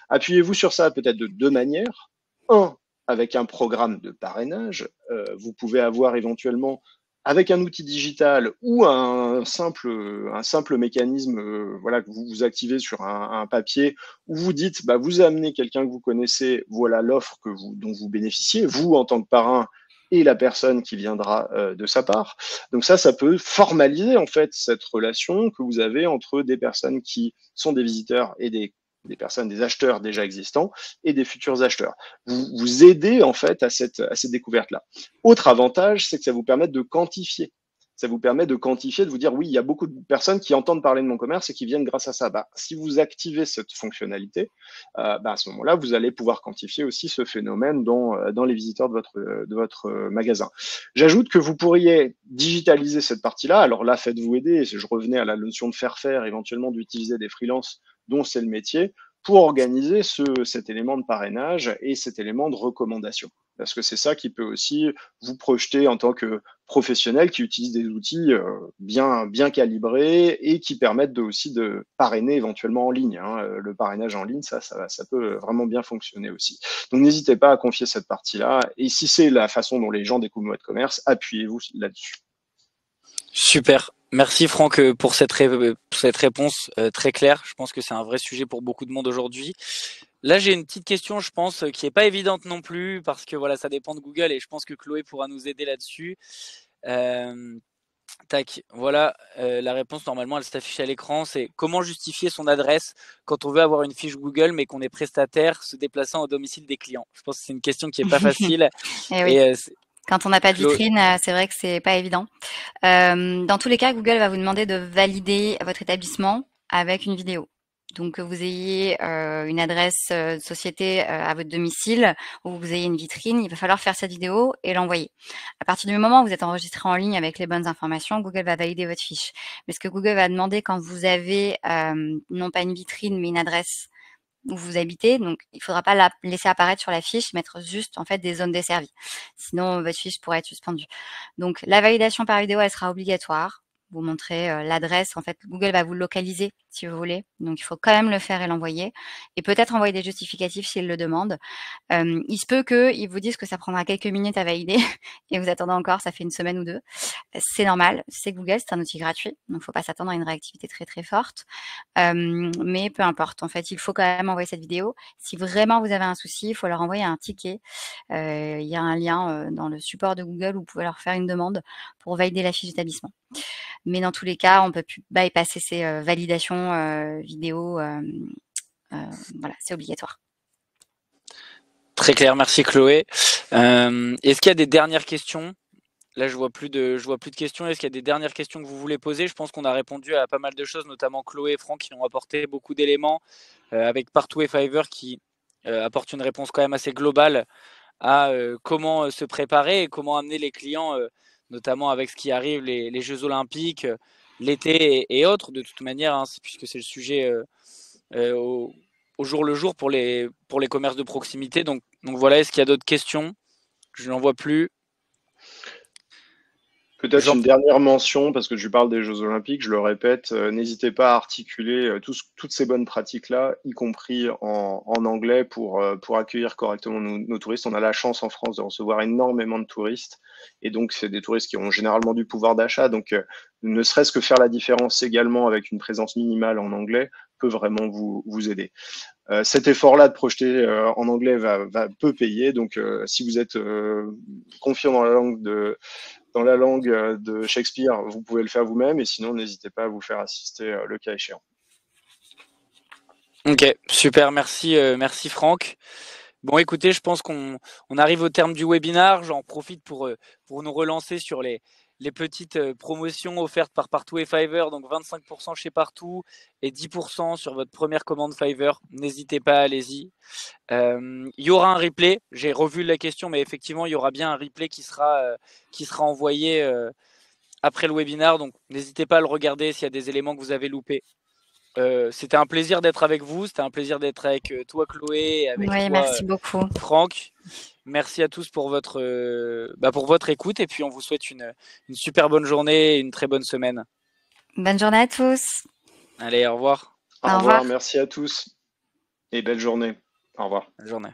Appuyez-vous sur ça peut-être de deux manières. Un, avec un programme de parrainage. Vous pouvez avoir éventuellement, avec un outil digital ou un simple mécanisme que vous activez sur un papier, où vous dites, vous amenez quelqu'un que vous connaissez, voilà l'offre dont vous bénéficiez, vous en tant que parrain, et la personne qui viendra de sa part. Donc ça peut formaliser en fait cette relation que vous avez entre des personnes qui sont des visiteurs et des personnes, des acheteurs déjà existants et des futurs acheteurs. Vous aidez en fait à cette découverte-là. Autre avantage, c'est que ça vous permet de quantifier. Ça vous permet de quantifier, de vous dire, oui, il y a beaucoup de personnes qui entendent parler de mon commerce et qui viennent grâce à ça. Si vous activez cette fonctionnalité, à ce moment-là, vous allez pouvoir quantifier aussi ce phénomène dans les visiteurs de votre magasin. J'ajoute que vous pourriez digitaliser cette partie-là. Alors là, faites-vous aider. Je revenais à la notion de faire, éventuellement d'utiliser des freelances dont c'est le métier, pour organiser cet élément de parrainage et cet élément de recommandation. Parce que c'est ça qui peut aussi vous projeter en tant que professionnel qui utilise des outils bien calibrés et qui permettent aussi de parrainer éventuellement en ligne. Le parrainage en ligne, ça peut vraiment bien fonctionner aussi. Donc n'hésitez pas à confier cette partie-là. Et si c'est la façon dont les gens découvrent votre commerce, appuyez-vous là-dessus. Super. Merci Franck pour cette réponse très claire. Je pense que c'est un vrai sujet pour beaucoup de monde aujourd'hui. Là, j'ai une petite question, je pense, qui n'est pas évidente non plus, parce que voilà, ça dépend de Google et je pense que Chloé pourra nous aider là-dessus. Voilà, la réponse, normalement, elle s'affiche à l'écran. C'est comment justifier son adresse quand on veut avoir une fiche Google, mais qu'on est prestataire se déplaçant au domicile des clients. Je pense que c'est une question qui n'est pas facile. Et oui. Quand on n'a pas de vitrine, c'est vrai que c'est pas évident. Dans tous les cas, Google va vous demander de valider votre établissement avec une vidéo. Donc, que vous ayez une adresse société à votre domicile ou vous ayez une vitrine, il va falloir faire cette vidéo et l'envoyer. À partir du moment où vous êtes enregistré en ligne avec les bonnes informations, Google va valider votre fiche. Mais ce que Google va demander quand vous avez non pas une vitrine, mais une adresse où vous habitez, donc il ne faudra pas la laisser apparaître sur la fiche, mettre juste en fait des zones desservies. Sinon, votre fiche pourrait être suspendue. Donc, la validation par vidéo, elle sera obligatoire. Vous montrez l'adresse. En fait, Google va vous localiser si vous voulez. Donc, il faut quand même le faire et l'envoyer. Et peut-être envoyer des justificatifs s'il le demande. Il se peut qu'ils vous disent que ça prendra quelques minutes à valider et vous attendez encore, ça fait une semaine ou deux. C'est normal, c'est Google, c'est un outil gratuit. Donc, il ne faut pas s'attendre à une réactivité très, très forte. Mais peu importe. En fait, il faut quand même envoyer cette vidéo. Si vraiment vous avez un souci, il faut leur envoyer un ticket. Il y a un lien dans le support de Google où vous pouvez leur faire une demande pour valider la fiche d'établissement. Mais dans tous les cas, on ne peut plus bypasser ces validations vidéo. Voilà, c'est obligatoire. Très clair, merci Chloé. Est-ce qu'il y a des dernières questions? Là, je vois plus de questions. Est-ce qu'il y a des dernières questions que vous voulez poser? Je pense qu'on a répondu à pas mal de choses, notamment Chloé et Franck qui ont apporté beaucoup d'éléments, avec Partoo et Fiverr qui apportent une réponse quand même assez globale à comment se préparer et comment amener les clients, notamment avec ce qui arrive, les Jeux Olympiques, l'été et autres, de toute manière, puisque c'est le sujet au jour le jour pour les commerces de proximité. Donc voilà, est-ce qu'il y a d'autres questions? Je n'en vois plus. Peut-être une dernière mention, parce que je parle des Jeux Olympiques, je le répète, n'hésitez pas à articuler toutes ces bonnes pratiques-là, y compris en anglais, pour accueillir correctement nos touristes. On a la chance en France de recevoir énormément de touristes, et donc c'est des touristes qui ont généralement du pouvoir d'achat, donc ne serait-ce que faire la différence également avec une présence minimale en anglais peut vraiment vous aider. Cet effort-là de projeter en anglais peut payer, donc si vous êtes confiant dans la langue de Shakespeare, vous pouvez le faire vous-même, et sinon, n'hésitez pas à vous faire assister le cas échéant. Ok, super, merci Franck. Bon, écoutez, je pense qu'on arrive au terme du webinar. J'en profite pour nous relancer sur les les petites promotions offertes par Partout et Fiverr, donc 25% chez Partout et 10% sur votre première commande Fiverr. N'hésitez pas, allez-y. Il y aura un replay. J'ai revu la question, mais effectivement, il y aura bien un replay qui sera envoyé après le webinar. Donc, n'hésitez pas à le regarder s'il y a des éléments que vous avez loupés. C'était un plaisir d'être avec vous. C'était un plaisir d'être avec toi, Chloé, et avec Oui, toi, merci beaucoup. Franck. Merci à tous pour votre écoute. Et puis, on vous souhaite une super bonne journée et une très bonne semaine. Bonne journée à tous. Allez, au revoir. Au revoir, merci à tous et belle journée. Au revoir. Bonne journée.